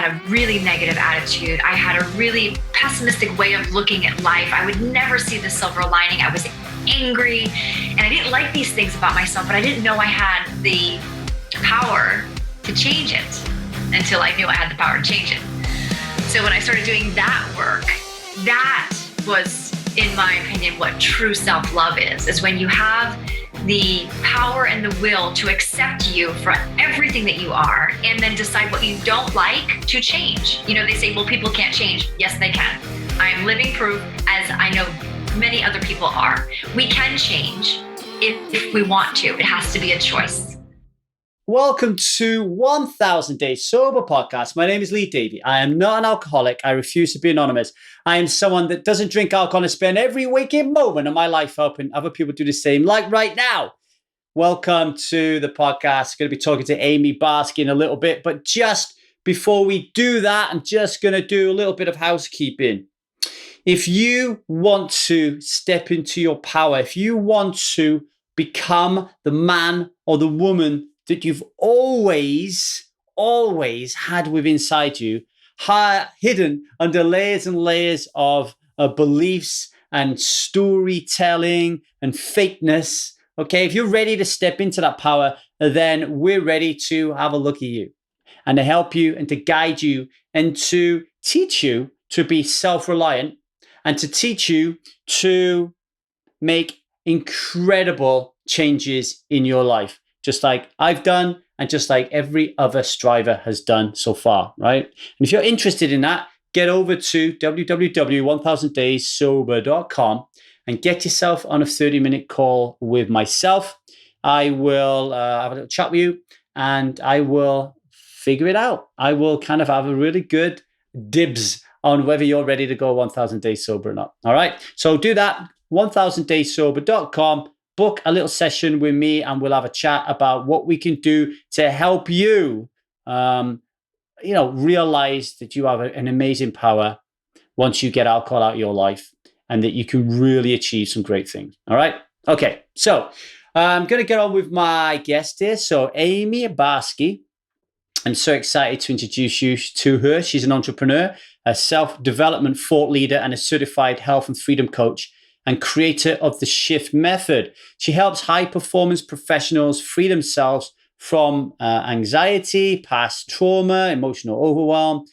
had a really negative attitude. I had a really pessimistic way of looking at life. I would never see the silver lining. I was angry, and I didn't like these things about myself, but I didn't know I had the power to change it until I knew I had the power to change it. So when I started doing that work, that was, in my opinion, what true self-love is when you have the power and the will to accept you for everything that you are, and then decide what you don't like to change. You know, they say, well, people can't change. Yes, they can. I am living proof, as I know many other people are. We can change if we want to. It has to be a choice. Welcome to 1000 Days Sober podcast. My name is Lee Davey. I am not an alcoholic. I refuse to be anonymous. I am someone that doesn't drink alcohol and spend every waking moment of my life helping other people do the same, like right now. Welcome to the podcast. Going to be talking to Amie Barsky in a little bit, but just before we do that, I'm just going to do a little bit of housekeeping. If you want to step into your power, if you want to become the man or the woman that you've always had within inside you, hidden under layers and layers of beliefs and storytelling and fakeness, okay? If you're ready to step into that power, then we're ready to have a look at you and to help you and to guide you and to teach you to be self-reliant and to teach you to make incredible changes in your life, just like I've done and just like every other striver has done so far, right? And if you're interested in that, get over to www.1000dayssober.com and get yourself on a 30-minute call with myself. I will have a little chat with you and I will figure it out. I will kind of have a really good dibs on whether you're ready to go 1000 days sober or not. All right. So do that, 1000dayssober.com. Book a little session with me and we'll have a chat about what we can do to help you, realize that you have an amazing power once you get alcohol out of your life and that you can really achieve some great things. All right. Okay. So I'm going to get on with my guest here. So Amie Barsky. I'm so excited to introduce you to her. She's an entrepreneur, a self-development thought leader, and a certified health and freedom coach, and creator of the Shift Method. She helps high-performance professionals free themselves from anxiety, past trauma, emotional overwhelm,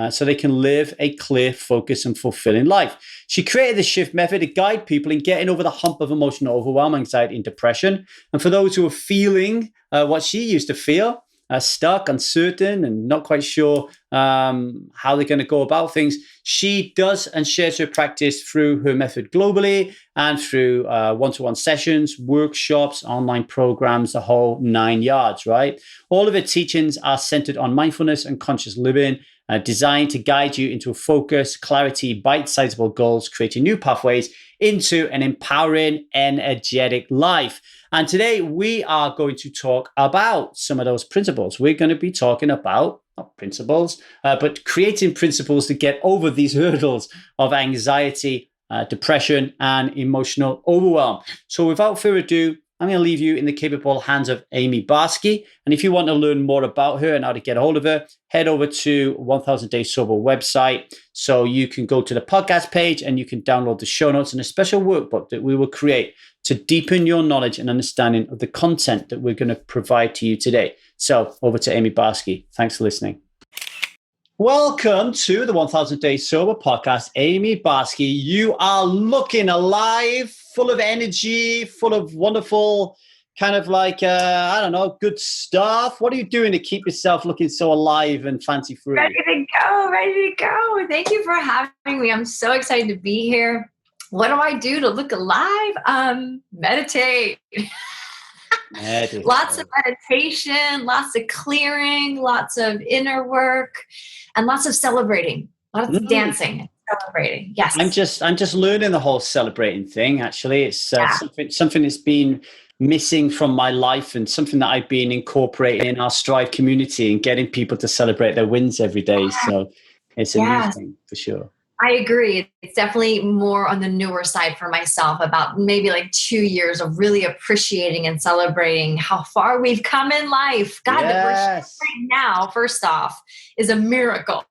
so they can live a clear, focused, and fulfilling life. She created the Shift Method to guide people in getting over the hump of emotional overwhelm, anxiety, and depression. And for those who are feeling what she used to feel, stuck, uncertain, and not quite sure how they're going to go about things, she does and shares her practice through her method globally and through one-to-one sessions, workshops, online programs, the whole 9 yards, right? All of her teachings are centered on mindfulness and conscious living, designed to guide you into a focus, clarity, bite-sizable goals, creating new pathways into an empowering, energetic life. And today we are going to talk about some of those principles. We're going to be talking about, not principles, but creating principles to get over these hurdles of anxiety, depression, and emotional overwhelm. So without further ado, I'm going to leave you in the capable hands of Amie Barsky. And if you want to learn more about her and how to get a hold of her, head over to 1000 Days Sober website. So you can go to the podcast page and you can download the show notes and a special workbook that we will create to deepen your knowledge and understanding of the content that we're going to provide to you today. So over to Amie Barsky. Thanks for listening. Welcome to the 1000 Days Sober podcast. Amie Barsky, you are looking alive, full of energy, full of wonderful kind of like, good stuff. What are you doing to keep yourself looking so alive and fancy-free? Ready to go. Thank you for having me. I'm so excited to be here. What do I do to look alive? Meditate. Lots of meditation, lots of clearing, lots of inner work, and lots of celebrating, lots of dancing and celebrating. Yes. I'm just learning the whole celebrating thing. Actually, it's something that's been missing from my life and something that I've been incorporating in our Strive community and getting people to celebrate their wins every day. So it's a new thing for sure. I agree. It's definitely more on the newer side for myself, about maybe like 2 years of really appreciating and celebrating how far we've come in life. God, that we're here Yes. right now, first off, is a miracle.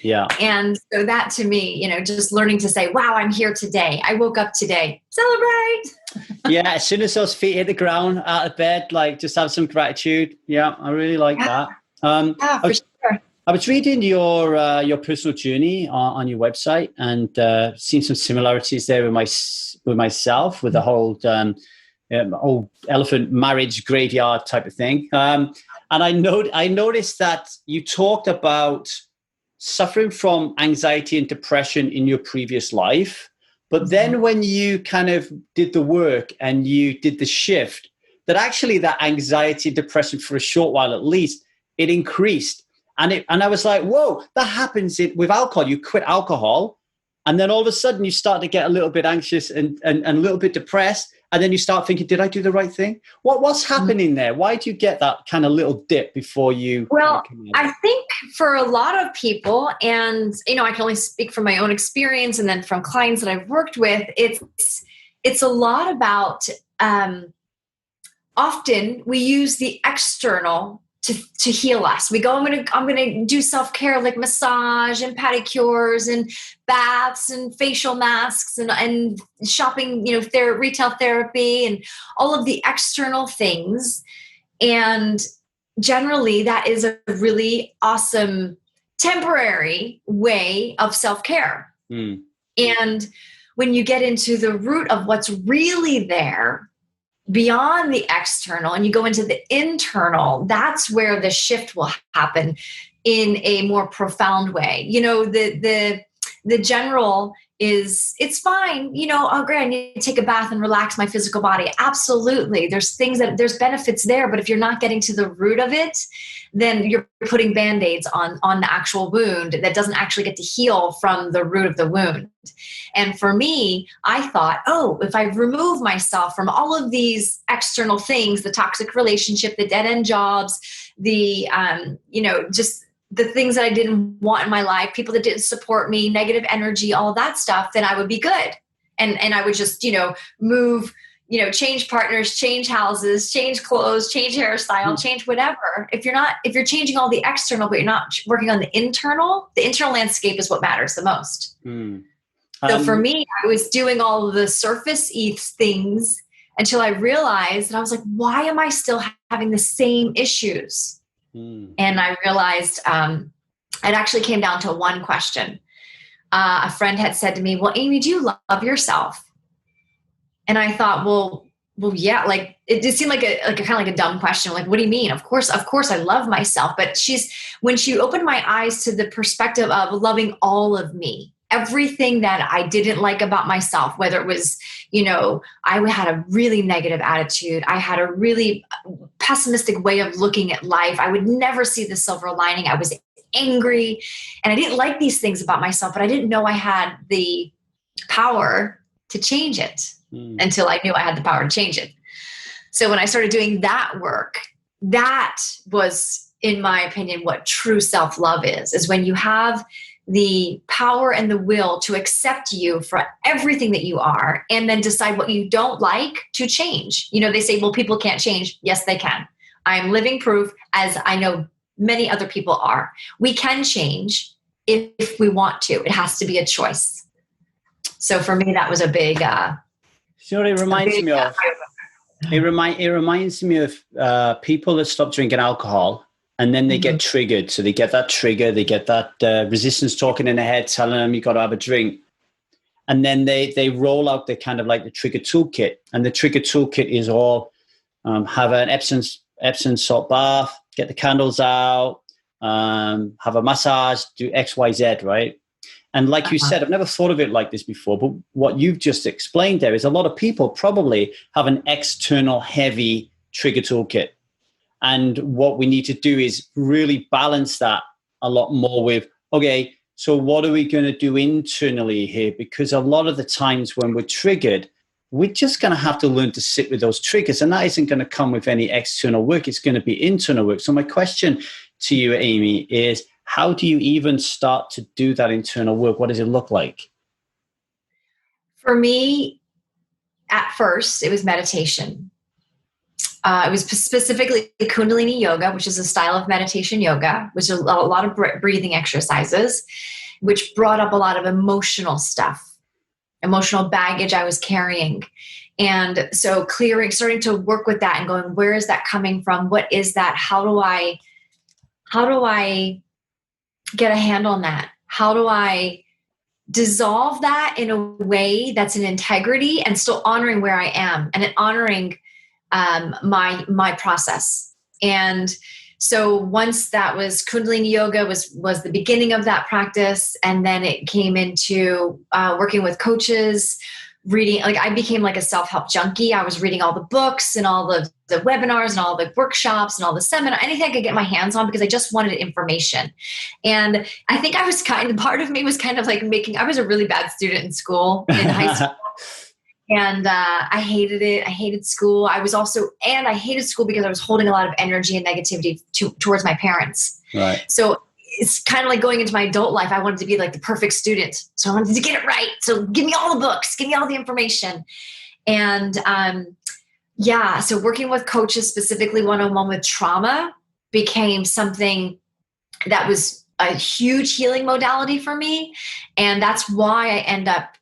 Yeah. And so that to me, just learning to say, wow, I'm here today. I woke up today. Celebrate. Yeah. As soon as those feet hit the ground, out of bed, like just have some gratitude. Yeah. I really like that. Yeah, for sure. I was reading your personal journey on your website and seen some similarities there with myself, with the whole old elephant marriage graveyard type of thing. And I noticed that you talked about suffering from anxiety and depression in your previous life, but then when you kind of did the work and you did the shift, that actually that anxiety, depression for a short while at least, it increased. And I was like, whoa, that happens with alcohol. You quit alcohol, and then all of a sudden you start to get a little bit anxious and a little bit depressed. And then you start thinking, did I do the right thing? What's happening there? Why do you get that kind of little dip before you? Well, I think for a lot of people, and I can only speak from my own experience and then from clients that I've worked with, it's a lot about often we use the external to heal us. We go, I'm gonna do self-care, like massage and pedicures and baths and facial masks and shopping, retail therapy and all of the external things. And generally that is a really awesome temporary way of self-care. And when you get into the root of what's really there, beyond the external, and you go into the internal, that's where the shift will happen in a more profound way. The general is, it's fine. Oh, great, I need to take a bath and relax my physical body. Absolutely. There's there's benefits there, but if you're not getting to the root of it, then you're putting Band-Aids on the actual wound that doesn't actually get to heal from the root of the wound. And for me, I thought, if I remove myself from all of these external things, the toxic relationship, the dead-end jobs, the, just the things that I didn't want in my life, people that didn't support me, negative energy, all that stuff, then I would be good. And I would just, move, change partners, change houses, change clothes, change hairstyle, change whatever. If you're changing all the external, but you're not working on the internal landscape is what matters the most. So for me, I was doing all of the surface things until I realized that I was like, why am I still having the same issues? And I realized it actually came down to one question. A friend had said to me, well, Amie, do you love yourself? And I thought, well, yeah, like it just seemed like a kind of like a dumb question. Like, what do you mean? Of course I love myself. But when she opened my eyes to the perspective of loving all of me, everything that I didn't like about myself, whether it was, I had a really negative attitude. I had a really pessimistic way of looking at life. I would never see the silver lining. I was angry and I didn't like these things about myself, but I didn't know I had the power to change it until I knew I had the power to change it. So when I started doing that work, that was, in my opinion, what true self-love is when you have the power and the will to accept you for everything that you are, and then decide what you don't like to change. They say, well, people can't change. Yes, they can. I'm living proof, as I know many other people are. We can change if we want to. It has to be a choice. So for me, that was a big, it reminds me of, it reminds me of people that stop drinking alcohol. And then they get triggered. So they get that trigger, they get that resistance talking in their head, telling them you got to have a drink. And then they roll out the kind of like the trigger toolkit. And the trigger toolkit is all have an Epsom salt bath, get the candles out, have a massage, do X, Y, Z, right? And like you said, I've never thought of it like this before, but what you've just explained there is a lot of people probably have an external heavy trigger toolkit. And what we need to do is really balance that a lot more with, okay, so what are we going to do internally here? Because a lot of the times when we're triggered, we're just going to have to learn to sit with those triggers. And that isn't going to come with any external work. It's going to be internal work. So my question to you, Amie, is how do you even start to do that internal work? What does it look like? For me, at first, it was meditation. It was specifically Kundalini yoga, which is a style of meditation yoga, which is a lot of breathing exercises, which brought up a lot of emotional stuff, emotional baggage I was carrying. And so starting to work with that and going, where is that coming from? What is that? How do I get a handle on that? How do I dissolve that in a way that's in integrity and still honoring where I am and honoring my process? And so once that was Kundalini yoga was the beginning of that practice, and then it came into working with coaches, reading, like I became like a self-help junkie. I was reading all the books and all the webinars and all the workshops and all the seminars, anything I could get my hands on, because I just wanted information. And I think part of me was kind of like I was a really bad student in school, in high school. And I hated it. I hated school. I hated school because I was holding a lot of energy and negativity towards my parents. Right. So it's kind of like going into my adult life. I wanted to be like the perfect student. So I wanted to get it right. So give me all the books, give me all the information. And so working with coaches, specifically one-on-one with trauma, became something that was a huge healing modality for me. And that's why I end up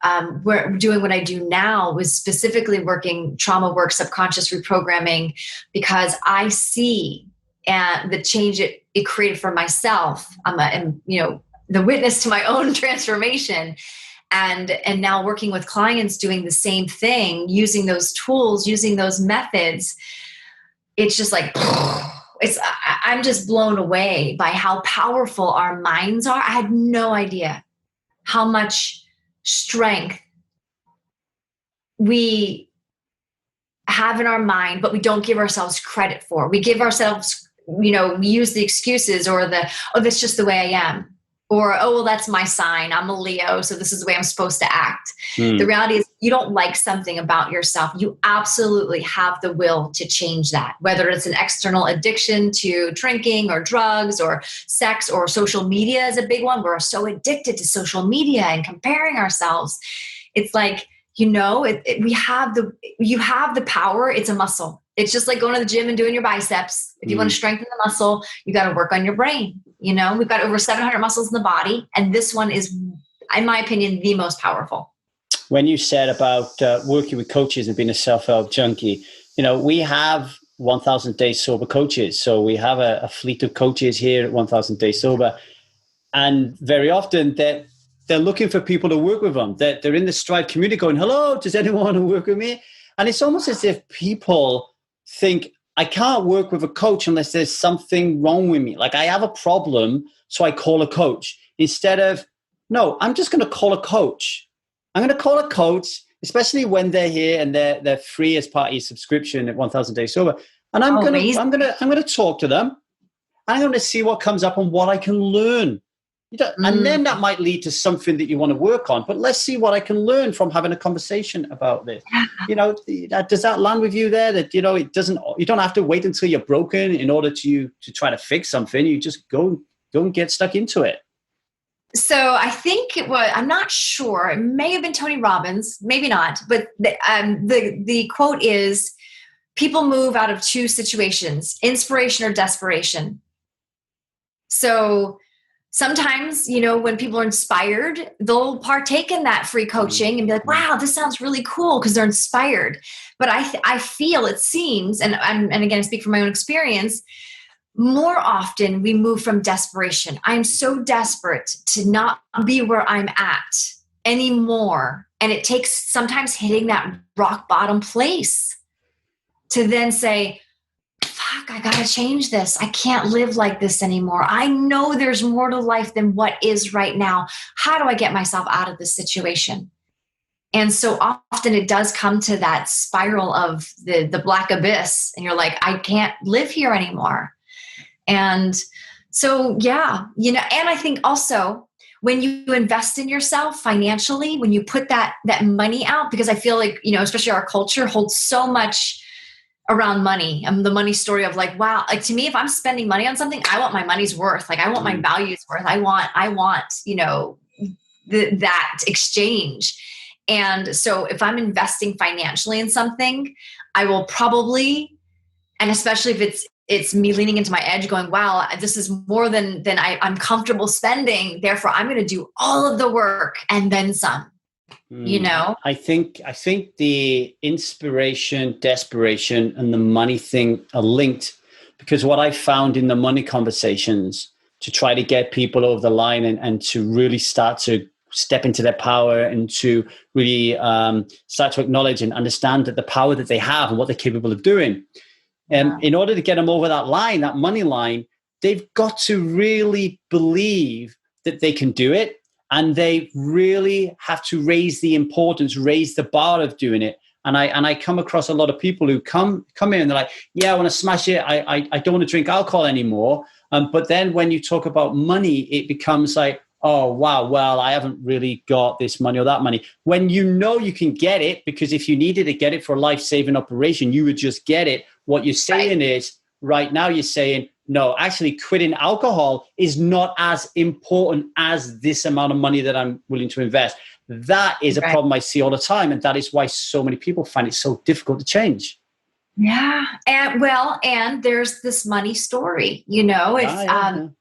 doing what I do now, was specifically working trauma work, subconscious reprogramming, because I see the change it created for myself. I'm the witness to my own transformation, and now working with clients doing the same thing, using those tools, using those methods. It's just like, I'm just blown away by how powerful our minds are. I had no idea how much strength we have in our mind, but we don't give ourselves credit for. We give ourselves, we use the excuses or that's just the way I am. Or, oh, well, that's my sign. I'm a Leo, so this is the way I'm supposed to act. The reality is, you don't like something about yourself, you absolutely have the will to change that, whether it's an external addiction to drinking or drugs or sex, or social media is a big one. We're so addicted to social media and comparing ourselves. It's like, you have the power. It's a muscle. It's just like going to the gym and doing your biceps. If you want to strengthen the muscle, you got to work on your brain. We've got over 700 muscles in the body. And this one is, in my opinion, the most powerful. When you said about working with coaches and being a self-help junkie, we have 1000 Days Sober coaches. So we have a fleet of coaches here at 1000 Days Sober. And very often they're looking for people to work with them. They're in the Stride community going, hello, does anyone want to work with me? And it's almost as if people think, I can't work with a coach unless there's something wrong with me. Like I have a problem, so I call a coach. Instead of, no, I'm just going to call a coach. I'm going to call a coach, especially when they're here and they're free as part of your subscription at 1000 Days Sober. And I'm going to talk to them. I'm going to see what comes up and what I can learn. And then that might lead to something that you want to work on. But let's see what I can learn from having a conversation about this. Does that land with you there? That it doesn't. You don't have to wait until you're broken in order to try to fix something. You just go and get stuck into it. So I think it was. I'm not sure. It may have been Tony Robbins, maybe not. But the quote is, "People move out of two situations: inspiration or desperation." So sometimes, when people are inspired, they'll partake in that free coaching and be like, wow, this sounds really cool, because they're inspired. But I feel, it seems, and again, I speak from my own experience, more often we move from desperation. I'm so desperate to not be where I'm at anymore. And it takes sometimes hitting that rock bottom place to then say, fuck, I gotta change this. I can't live like this anymore. I know there's more to life than what is right now. How do I get myself out of this situation? And so often it does come to that spiral of the black abyss. And you're like, I can't live here anymore. And so, and I think also when you invest in yourself financially, when you put that money out, because I feel like, especially our culture holds so much around money. The money story of like, wow, like to me, if I'm spending money on something, I want my money's worth. Like I want my value's worth. I want, you know, that exchange. And so if I'm investing financially in something, I will probably, and especially if it's me leaning into my edge going, wow, this is more than I'm comfortable spending. Therefore, I'm going to do all of the work and then some, you know? I think the inspiration, desperation, and the money thing are linked, because what I found in the money conversations to try to get people over the line and to really start to step into their power and to really start to acknowledge and understand that the power that they have and what they're capable of doing. And in order to get them over that line, that money line, they've got to really believe that they can do it. And they really have to raise the importance, raise the bar of doing it. And I come across a lot of people who come in and they're like, yeah, I want to smash it. I don't want to drink alcohol anymore. But then when you talk about money, it becomes like, oh, wow, well, I haven't really got this money or that money. When you know you can get it, because if you needed to get it for a life-saving operation, you would just get it. What you're saying is, right now you're saying, no, actually quitting alcohol is not as important as this amount of money that I'm willing to invest. That is a problem I see all the time. And that is why so many people find it so difficult to change. Yeah. And there's this money story, you know, it's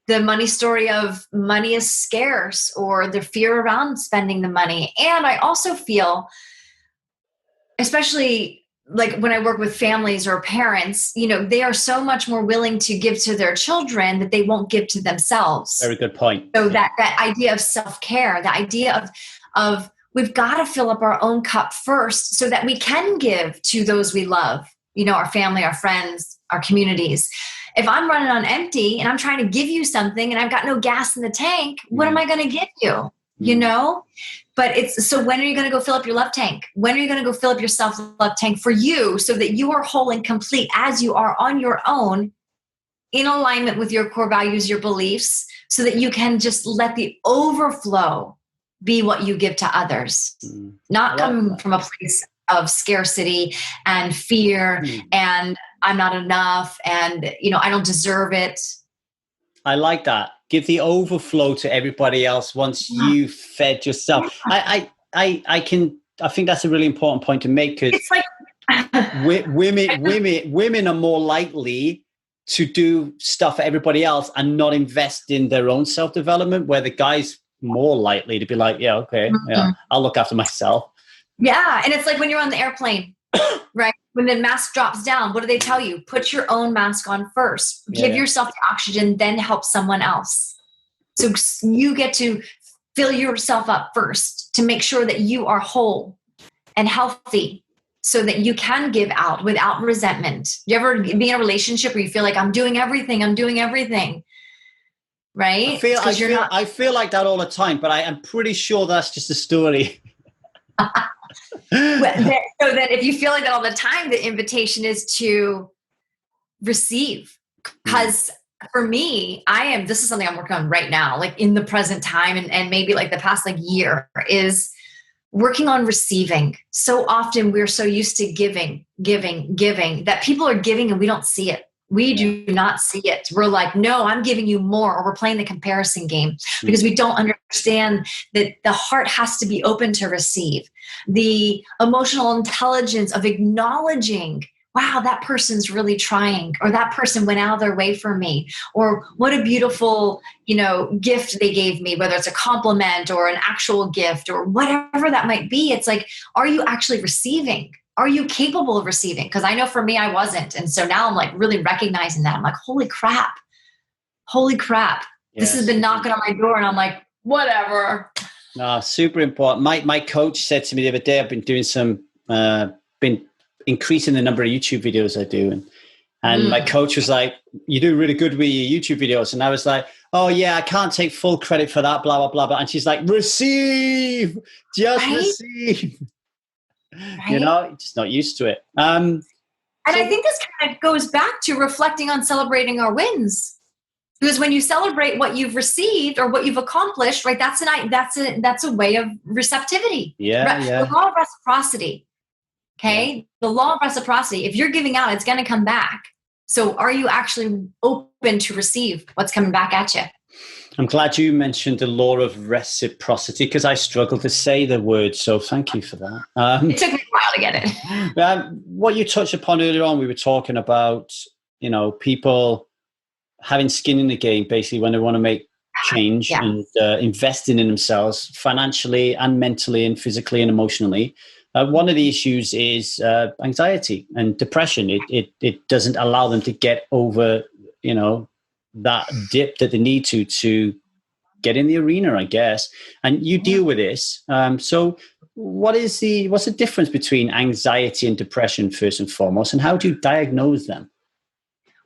the money story of money is scarce, or the fear around spending the money. And I also feel, especially like when I work with families or parents, you know, they are so much more willing to give to their children that they won't give to themselves. Very good point. So that idea of self-care, the idea of we've got to fill up our own cup first so that we can give to those we love, you know, our family, our friends, our communities. If I'm running on empty and I'm trying to give you something and I've got no gas in the tank, what am I going to give you? You know? But so when are you going to go fill up your love tank? When are you going to go fill up your self-love tank for you so that you are whole and complete as you are on your own, in alignment with your core values, your beliefs, so that you can just let the overflow be what you give to others, not come from a place of scarcity and fear and I'm not enough and, you know, I don't deserve it. I like that. Give the overflow to everybody else once you've fed yourself. I think that's a really important point to make, because it's like women are more likely to do stuff for everybody else and not invest in their own self-development, where the guy's more likely to be like, yeah, okay, yeah, I'll look after myself. Yeah. And it's like when you're on the airplane, right? When the mask drops down, what do they tell you? Put your own mask on first. Give yourself the oxygen, then help someone else. So you get to fill yourself up first to make sure that you are whole and healthy so that you can give out without resentment. Do you ever be in a relationship where you feel like I'm doing everything, right? I feel like that all the time, but I am pretty sure that's just a story. So then if you feel like that all the time, the invitation is to receive. Because for me, this is something I'm working on right now, like in the present time and maybe like the past like year, is working on receiving. So often we're so used to giving that people are giving and we don't see it. We do not see it. We're like, no, I'm giving you more, or we're playing the comparison game because we don't understand that the heart has to be open to receive. The emotional intelligence of acknowledging, wow, that person's really trying, or that person went out of their way for me, or what a beautiful, you know, gift they gave me, whether it's a compliment or an actual gift or whatever that might be. It's like, are you actually receiving? Are you capable of receiving? Because I know for me, I wasn't. And so now I'm like really recognizing that. I'm like, holy crap. Yes. This has been knocking on my door and I'm like, whatever. No, super important. My coach said to me the other day, I've been doing been increasing the number of YouTube videos I do. And my coach was like, you do really good with your YouTube videos. And I was like, oh yeah, I can't take full credit for that, blah, blah, blah, blah. And she's like, receive, receive. Right? You know, just not used to it. And I think this kind of goes back to reflecting on celebrating our wins, because when you celebrate what you've received or what you've accomplished, right? That's a way of receptivity. Yeah. We call it reciprocity. Okay. The law of reciprocity, if you're giving out, it's going to come back. So are you actually open to receive what's coming back at you? I'm glad you mentioned the law of reciprocity because I struggle to say the word. So thank you for that. It took me a while to get it. What you touched upon earlier on, we were talking about, people having skin in the game, basically when they want to make change and investing in themselves financially and mentally and physically and emotionally. One of the issues is anxiety and depression. It doesn't allow them to get over, that dip that they need to get in the arena, I guess. And you deal with this. So what's the difference between anxiety and depression, first and foremost, and how do you diagnose them?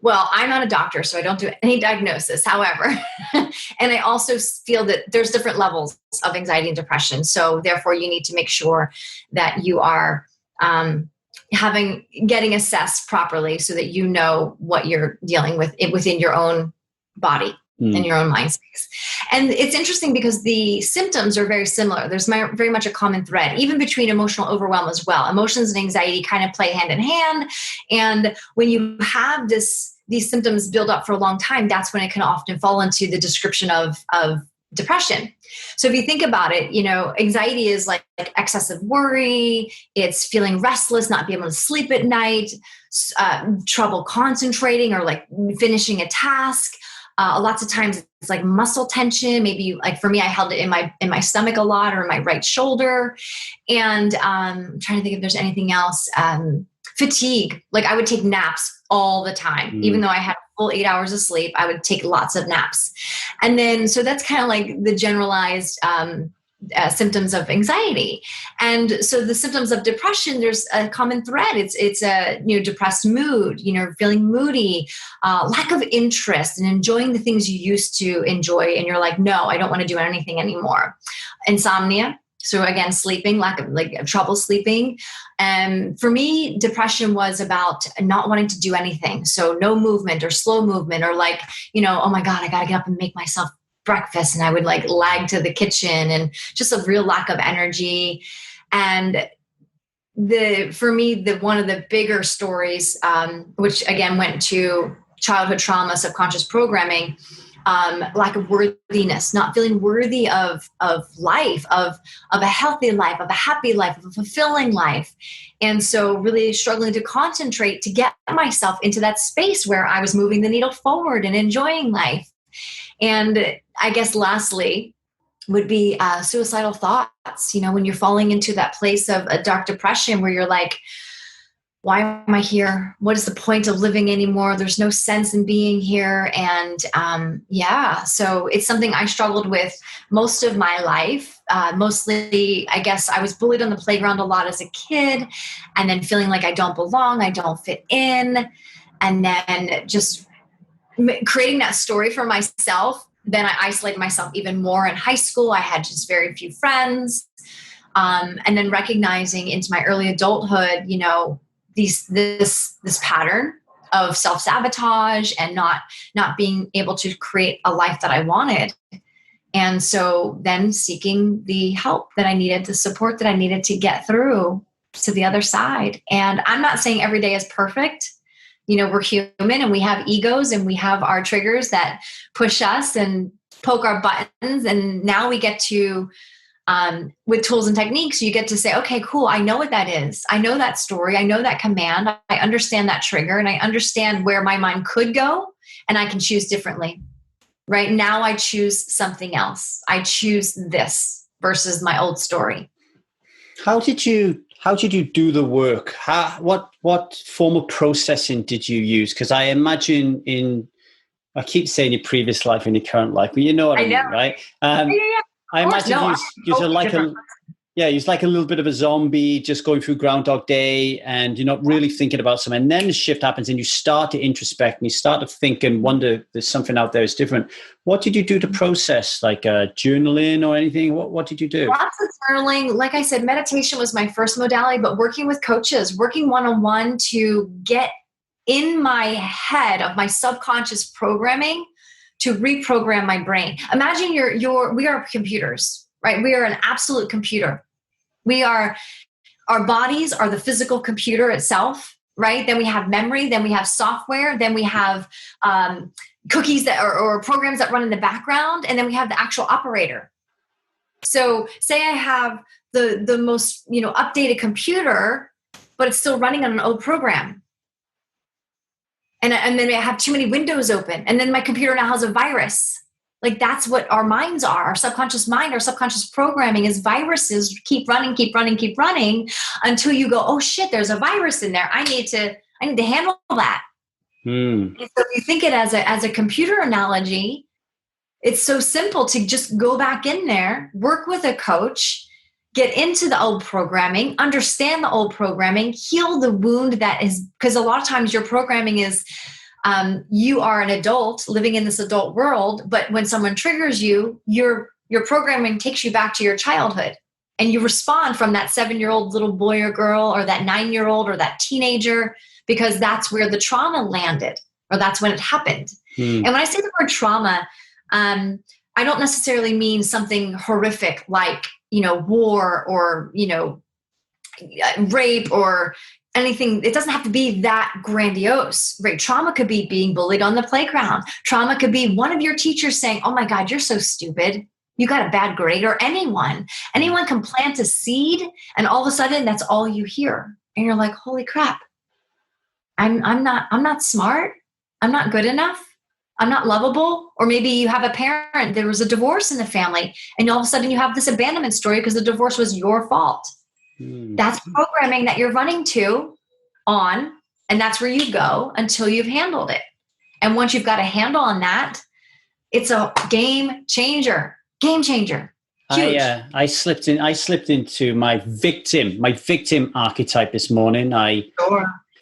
Well, I'm not a doctor, so I don't do any diagnosis. However, and I also feel that there's different levels of anxiety and depression. So therefore, you need to make sure that you are getting assessed properly so that you know what you're dealing with within your own body and your own mind space. And it's interesting because the symptoms are very similar. There's very much a common thread, even between emotional overwhelm as well. Emotions and anxiety kind of play hand in hand. And when you have these symptoms build up for a long time, that's when it can often fall into the description of depression. So if you think about it, anxiety is like excessive worry. It's feeling restless, not being able to sleep at night, trouble concentrating or like finishing a task. Lots of times it's like muscle tension. Maybe for me, I held it in my stomach a lot or in my right shoulder. And I'm trying to think if there's anything else. Fatigue. Like I would take naps all the time. Even though I had full 8 hours of sleep, I would take lots of naps. And then, so that's kind of like the generalized symptoms of anxiety. And so the symptoms of depression, there's a common thread. It's a depressed mood, feeling moody, lack of interest in enjoying the things you used to enjoy. And you're like, no, I don't want to do anything anymore. Insomnia. So again, sleeping, lack of trouble sleeping. And for me, depression was about not wanting to do anything. So no movement or slow movement or oh my God, I got to get up and make myself breakfast. And I would lag to the kitchen and just a real lack of energy. And for me, one of the bigger stories, which again went to childhood trauma, subconscious programming, lack of worthiness, not feeling worthy of life, of a healthy life, of a happy life, of a fulfilling life. And so really struggling to concentrate to get myself into that space where I was moving the needle forward and enjoying life. And I guess lastly would be suicidal thoughts, when you're falling into that place of a dark depression where you're like, why am I here? What is the point of living anymore? There's no sense in being here. And so it's something I struggled with most of my life. Mostly, I guess I was bullied on the playground a lot as a kid, and then feeling like I don't belong, I don't fit in. And then just creating that story for myself. Then I isolated myself even more in high school. I had just very few friends. And then recognizing into my early adulthood, this pattern of self-sabotage and not being able to create a life that I wanted. And so then seeking the help that I needed, the support that I needed to get through to the other side. And I'm not saying every day is perfect. We're human and we have egos and we have our triggers that push us and poke our buttons. And now we get to, with tools and techniques, you get to say, okay, cool. I know what that is. I know that story. I know that command. I understand that trigger and I understand where my mind could go and I can choose differently. Right now I choose something else. I choose this versus my old story. How did you do the work? What form of processing did you use? Because I imagine I keep saying your previous life and your current life, but you know what I mean, right? I imagine he's like a little bit of a zombie just going through Groundhog Day and you're not really thinking about something. And then the shift happens and you start to introspect and you start to think and wonder there's something out there that's different. What did you do to process, like journaling or anything? What did you do? Lots of journaling. Like I said, meditation was my first modality, but working with coaches, working one-on-one to get in my head of my subconscious programming to reprogram my brain. Imagine we are computers, right? We are an absolute computer. We are our bodies are the physical computer itself, right? Then we have memory, then we have software, then we have cookies that or programs that run in the background, and then we have the actual operator. So say I have the most, updated computer, but it's still running on an old program. And then I have too many windows open, and then my computer now has a virus. Like, that's what our minds are. Our subconscious mind, our subconscious programming is viruses. Keep running until you go, oh shit, there's a virus in there. I need to handle that. And so if you think it as a computer analogy, it's so simple to just go back in there, work with a coach, get into the old programming, understand the old programming, heal the wound that is, because a lot of times your programming is, you are an adult living in this adult world, but when someone triggers you, your programming takes you back to your childhood, and you respond from that 7-year-old little boy or girl, or that 9-year-old, or that teenager, because that's where the trauma landed, or that's when it happened. And when I say the word trauma, I don't necessarily mean something horrific like, war or, rape or anything. It doesn't have to be that grandiose, right? Trauma could be being bullied on the playground. Trauma could be one of your teachers saying, oh my God, you're so stupid, you got a bad grade. Or anyone can plant a seed, and all of a sudden that's all you hear. And you're like, holy crap, I'm not smart. I'm not good enough. I'm not lovable. Or maybe you have a parent, there was a divorce in the family, and all of a sudden you have this abandonment story because the divorce was your fault. That's programming that you're running on, and that's where you go until you've handled it. And once you've got a handle on that, it's a game changer. Huge. I slipped into my victim archetype this morning. I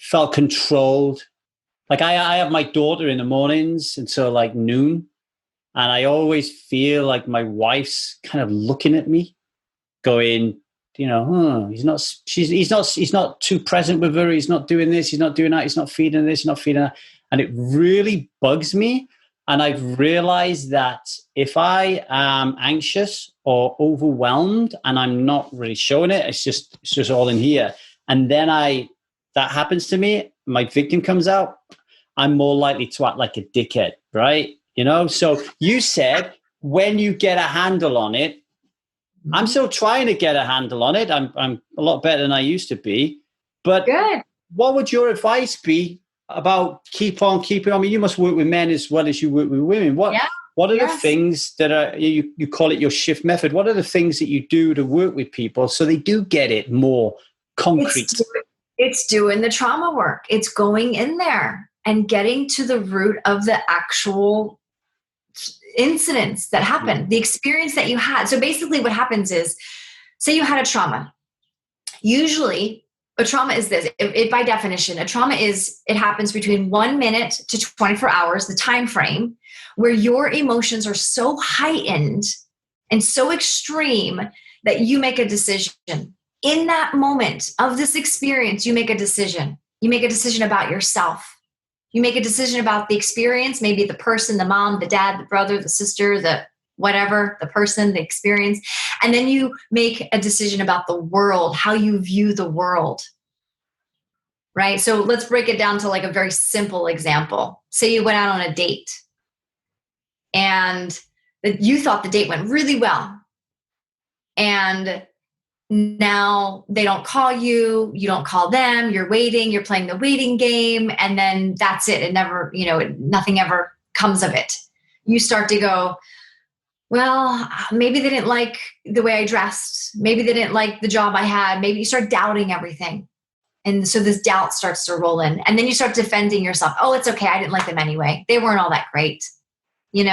felt controlled. Like I have my daughter in the mornings until like noon, and I always feel like my wife's kind of looking at me, going, he's not too present with her. He's not doing this. He's not doing that. He's not feeding this. He's not feeding that. And it really bugs me. And I've realized that if I am anxious or overwhelmed and I'm not really showing it, it's just all in here. And then that happens to me, my victim comes out, I'm more likely to act like a dickhead, right? So you said when you get a handle on it, I'm still trying to get a handle on it. I'm a lot better than I used to be. But good. What would your advice be about keeping on? I mean, you must work with men as well as you work with women. What are the things that are, you call it your shift method? What are the things that you do to work with people so they do get it more concrete? It's doing the trauma work. It's going in there and getting to the root of the actual incidents that happened, the experience that you had. So basically what happens is, say you had a trauma. Usually a trauma is this, by definition, a trauma is, it happens between 1 minute to 24 hours, the time frame where your emotions are so heightened and so extreme that you make a decision. In that moment of this experience, you make a decision. You make a decision about yourself. You make a decision about the experience, maybe the person, the mom, the dad, the brother, the sister, the whatever, the person, the experience. And then you make a decision about the world, how you view the world, right? So let's break it down to like a very simple example. Say you went out on a date and you thought the date went really well. And now they don't call you, you don't call them, you're waiting, you're playing the waiting game, and then that's it. It never, nothing ever comes of it. You start to go, well, maybe they didn't like the way I dressed. Maybe they didn't like the job I had. Maybe you start doubting everything. And so this doubt starts to roll in, and then you start defending yourself. Oh, it's okay. I didn't like them anyway. They weren't all that great, you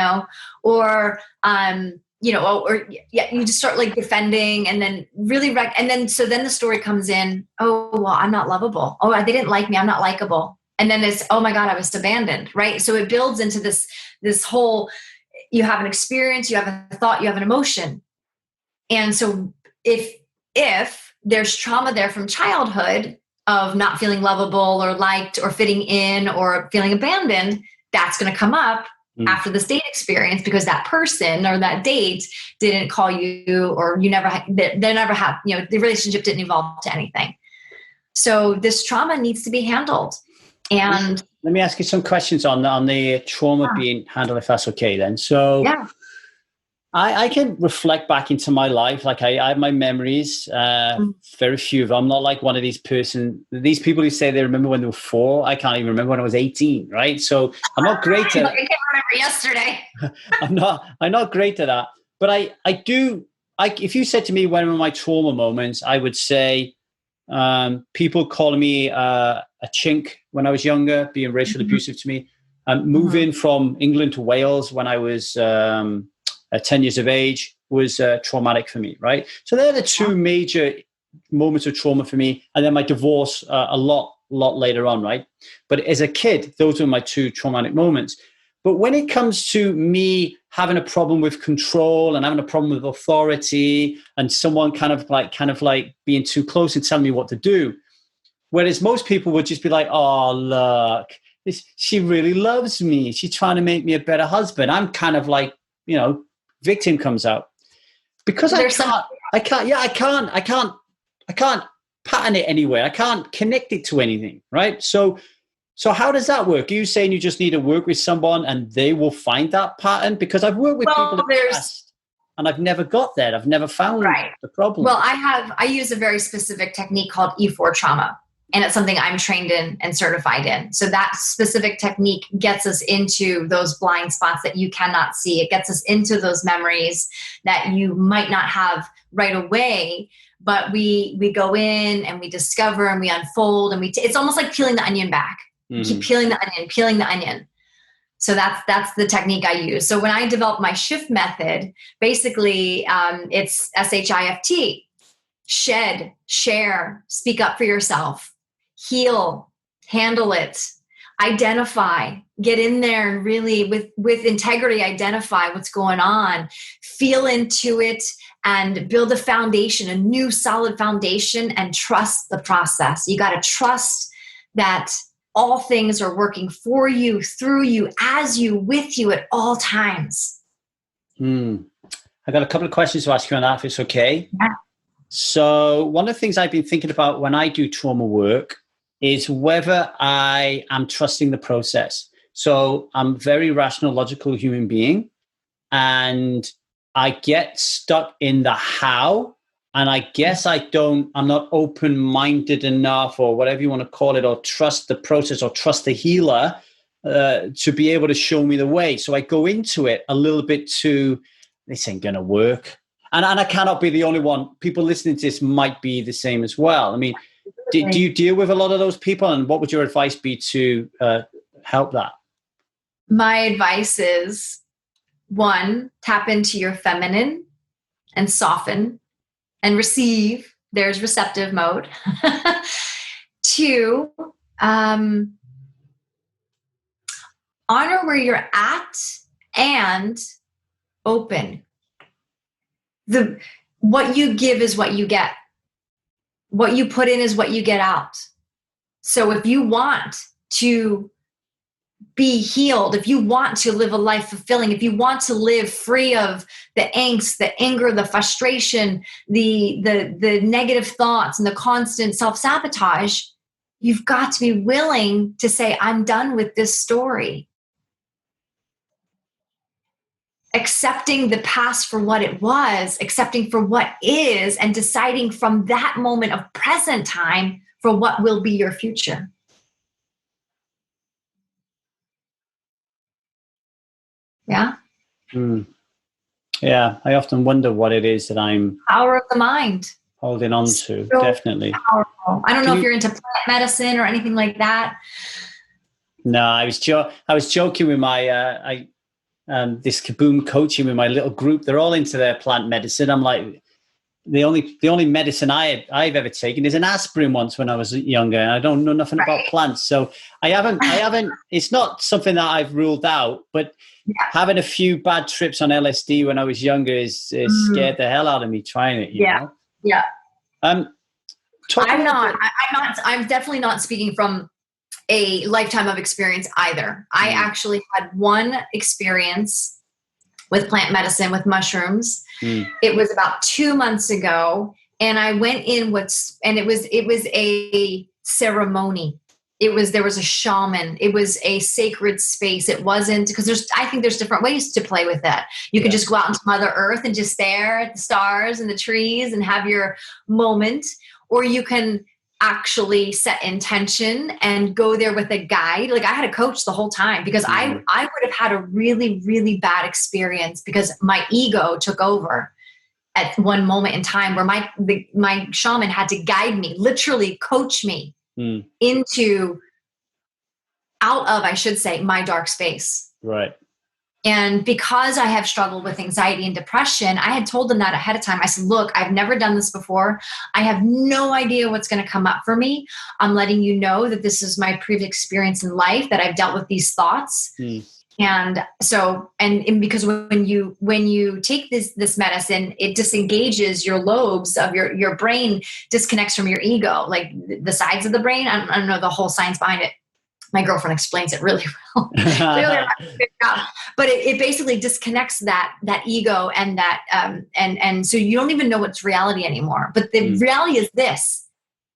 just start like defending, and then really so then the story comes in. Oh, well, I'm not lovable. Oh, they didn't like me. I'm not likable. And then it's, oh my God, I was abandoned. Right. So it builds into this whole, you have an experience, you have a thought, you have an emotion. And so if there's trauma there from childhood of not feeling lovable or liked or fitting in or feeling abandoned, that's going to come up. after this date experience because that person or that date didn't call you, or you never, they never have, the relationship didn't evolve to anything. So this trauma needs to be handled. And let me ask you some questions on the trauma being handled, if that's okay then. So yeah. I can reflect back into my life. Like I have my memories, very few of them. I'm not like one of these people who say they remember when they were 4. I can't even remember when I was 18, right? So I'm not great at I can't remember yesterday. I'm not great at that. But I do, if you said to me when were my trauma moments, I would say people calling me a chink when I was younger, being racially abusive to me. Moving from England to Wales when I was 10 years of age was traumatic for me, right? So they're the 2 major moments of trauma for me. And then my divorce a lot later on, right? But as a kid, those were my 2 traumatic moments. But when it comes to me having a problem with control and having a problem with authority and someone kind of like being too close and telling me what to do, whereas most people would just be like, oh, look, she really loves me. She's trying to make me a better husband. I'm kind of like, victim comes out because I can't pattern it anywhere. I can't connect it to anything. Right. So how does that work? Are you saying you just need to work with someone and they will find that pattern? Because I've worked with people in the past and I've never got that. I've never found the problem. Well, I use a very specific technique called E4 trauma. And it's something I'm trained in and certified in. So that specific technique gets us into those blind spots that you cannot see. It gets us into those memories that you might not have right away, but we go in and we discover and we unfold and it's almost like peeling the onion back. You keep peeling the onion. So that's the technique I use. So when I developed my shift method, basically it's SHIFT. Shed, share, speak up for yourself. Heal, handle it, identify, get in there and really with integrity, identify what's going on, feel into it and build a foundation, a new solid foundation, and trust the process. You got to trust that all things are working for you, through you, as you, with you at all times. I got a couple of questions to ask you on that, if it's okay. Yeah. So one of the things I've been thinking about when I do trauma work is whether I am trusting the process. So I'm a very rational, logical human being, and I get stuck in the how, and I guess I'm not open-minded enough, or whatever you want to call it, or trust the process or trust the healer to be able to show me the way. So I go into it a little bit too, this ain't going to work. And I cannot be the only one. People listening to this might be the same as well. I mean, do you deal with a lot of those people? And what would your advice be to help that? My advice is, 1, tap into your feminine and soften and receive. There's receptive mode. 2, honor where you're at and open. What you give is what you get. What you put in is what you get out. So if you want to be healed, if you want to live a life fulfilling, if you want to live free of the angst, the anger, the frustration, the negative thoughts, and the constant self-sabotage, you've got to be willing to say, I'm done with this story. Accepting the past for what it was, accepting for what is, and deciding from that moment of present time for what will be your future. Yeah? Yeah, I often wonder what it is that I'm... Power of the mind. Holding on to, definitely. Powerful. I don't know if you're into plant medicine or anything like that. No, I was joking with my... this Kaboom coaching with my little group. They're all into their plant medicine. I'm like, the only medicine I've ever taken is an aspirin once when I was younger, and I don't know nothing about plants. So I haven't, it's not something that I've ruled out, but having a few bad trips on LSD when I was younger is scared the hell out of me trying it. You know? Yeah. I'm definitely not speaking from a lifetime of experience either. I actually had one experience with plant medicine, with mushrooms. It was about 2 months ago. And I went in it was a ceremony. There was a shaman. It was a sacred space. It wasn't, because I think there's different ways to play with that. You could just go out into Mother Earth and just stare at the stars and the trees and have your moment, or you can actually set intention and go there with a guide. Like I had a coach the whole time, because I would have had a really, really bad experience because my ego took over at one moment in time, where my shaman had to guide me, literally coach me out of, I should say, my dark space. Right. And because I have struggled with anxiety and depression, I had told them that ahead of time. I said, look, I've never done this before. I have no idea what's going to come up for me. I'm letting you know that this is my previous experience in life, that I've dealt with these thoughts. And so, and because when you take this medicine, it disengages your lobes of your brain, disconnects from your ego, like the sides of the brain. I don't know the whole science behind it. My girlfriend explains it really well. Clearly, I'm not doing a good job. But it basically disconnects that ego and that and so you don't even know what's reality anymore. But the reality is this: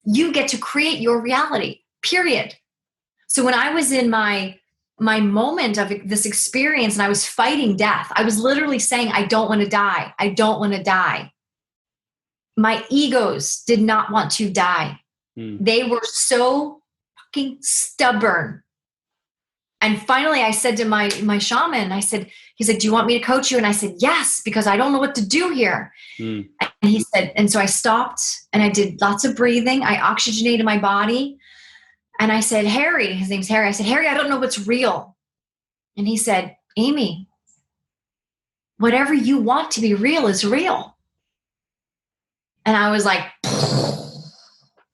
you get to create your reality. Period. So when I was in my moment of this experience and I was fighting death, I was literally saying, I don't want to die. I don't want to die. My egos did not want to die. They were so fucking stubborn. And finally I said to my shaman, he's like, do you want me to coach you? And I said, yes, because I don't know what to do here. And he said, and so I stopped and I did lots of breathing. I oxygenated my body. And I said, Harry, his name's Harry. I said, Harry, I don't know what's real. And he said, Amie, whatever you want to be real is real. And I was like,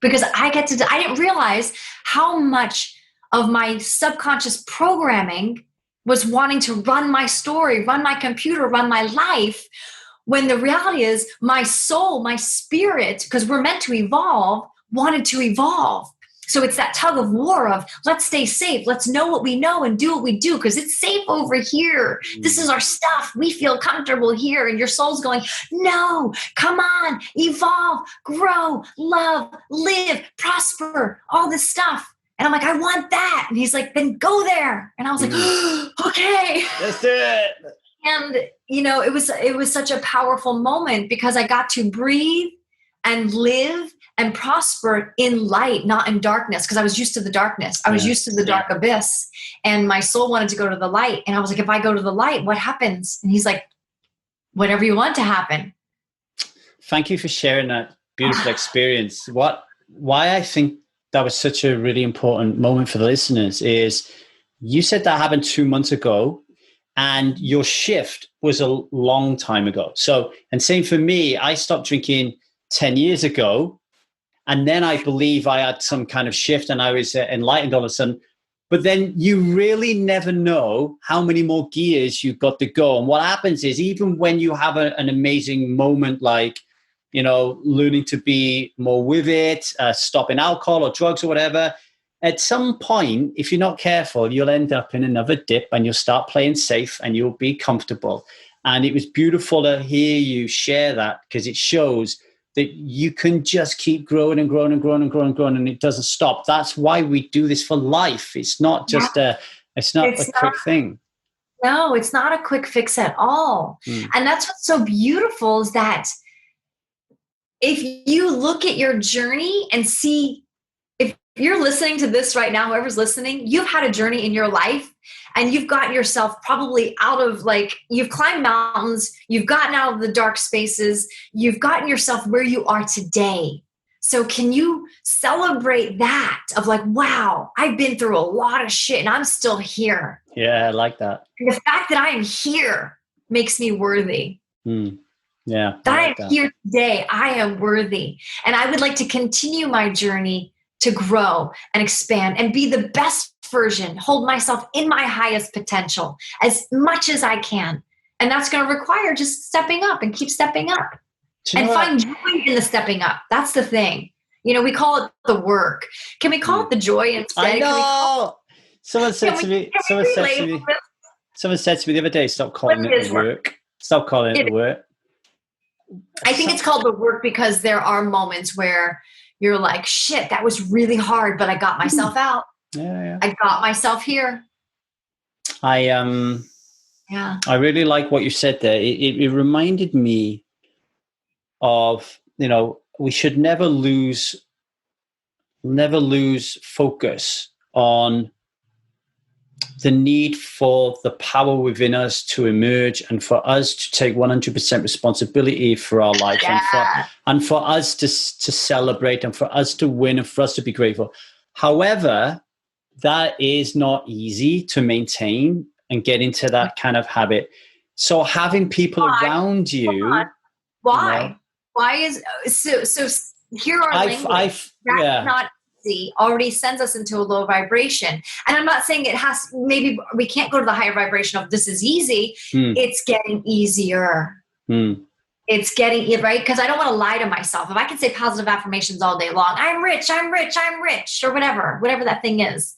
because I didn't realize how much of my subconscious programming was wanting to run my story, run my computer, run my life, when the reality is my soul, my spirit, because we're meant to evolve, wanted to evolve. So it's that tug of war of let's stay safe. Let's know what we know and do what we do because it's safe over here. This is our stuff. We feel comfortable here. And your soul's going, no, come on, evolve, grow, love, live, prosper, all this stuff. And I'm like, I want that. And he's like, then go there. And I was like, okay. Let's do it. And, it was such a powerful moment because I got to breathe and live and prosper in light, not in darkness, because I was used to the darkness. I was used to the dark abyss, and my soul wanted to go to the light. And I was like, if I go to the light, what happens? And he's like, whatever you want to happen. Thank you for sharing that beautiful experience. Why I think that was such a really important moment for the listeners is you said that happened 2 months ago, and your shift was a long time ago. So, and same for me, I stopped drinking 10 years ago. And then I believe I had some kind of shift and I was enlightened all of a sudden. But then you really never know how many more gears you've got to go. And what happens is even when you have an amazing moment like, learning to be more with it, stopping alcohol or drugs or whatever, at some point, if you're not careful, you'll end up in another dip and you'll start playing safe and you'll be comfortable. And it was beautiful to hear you share that because it shows that you can just keep growing and growing and growing and growing and growing, and it doesn't stop. That's why we do this for life. It's not just a quick thing. No, it's not a quick fix at all. And that's what's so beautiful is that if you look at your journey and see, if you're listening to this right now, whoever's listening, you've had a journey in your life and you've gotten yourself probably out of you've climbed mountains, you've gotten out of the dark spaces, you've gotten yourself where you are today. So can you celebrate that of wow, I've been through a lot of shit and I'm still here. Yeah, I like that. And the fact that I am here makes me worthy. Yeah. That I am here today, I am worthy. And I would like to continue my journey to grow and expand and be the best version, hold myself in my highest potential as much as I can. And that's going to require just stepping up and keep stepping up and find joy in the stepping up. That's the thing. We call it the work. Can we call it the joy instead? I know. Someone said to me the other day, stop calling it the work. Stop calling it the work. I think it's called the work because there are moments where you're like, shit, that was really hard, but I got myself out. Yeah. I got myself here. I really like what you said there. It reminded me of, we should never lose focus on the need for the power within us to emerge and for us to take 100% responsibility for our life, and for us to celebrate and for us to win and for us to be grateful. However, that is not easy to maintain and get into that kind of habit. So having people around you. Why? Why is so here are language that's not easy already sends us into a low vibration. And I'm not saying maybe we can't go to the higher vibration of this is easy. It's getting easier. It's getting right. Because I don't want to lie to myself. If I can say positive affirmations all day long, I'm rich, or whatever that thing is.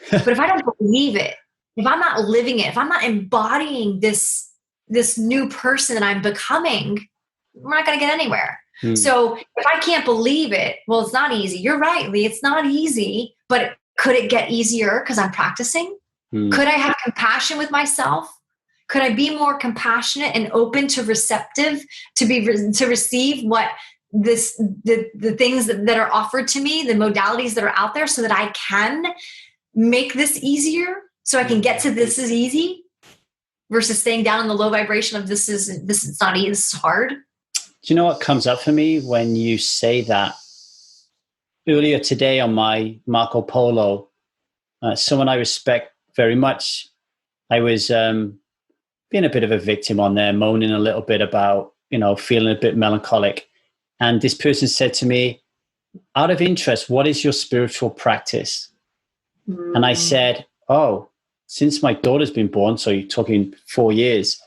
But if I don't believe it, if I'm not living it, if I'm not embodying this new person that I'm becoming, we're not going to get anywhere. So if I can't believe it, well, it's not easy. You're right, Lee. It's not easy, but could it get easier because I'm practicing? Could I have compassion with myself? Could I be more compassionate and open to receptive to receive what the things that are offered to me, the modalities that are out there, so that I can make this easier, so I can get to this is easy versus staying down in the low vibration of this is not easy, this is hard. Do you know what comes up for me when you say that? Earlier today on my Marco Polo, someone I respect very much, I was being a bit of a victim on there, moaning a little bit about, feeling a bit melancholic. And this person said to me, out of interest, what is your spiritual practice? And I said, since my daughter's been born, so you're talking 4 years,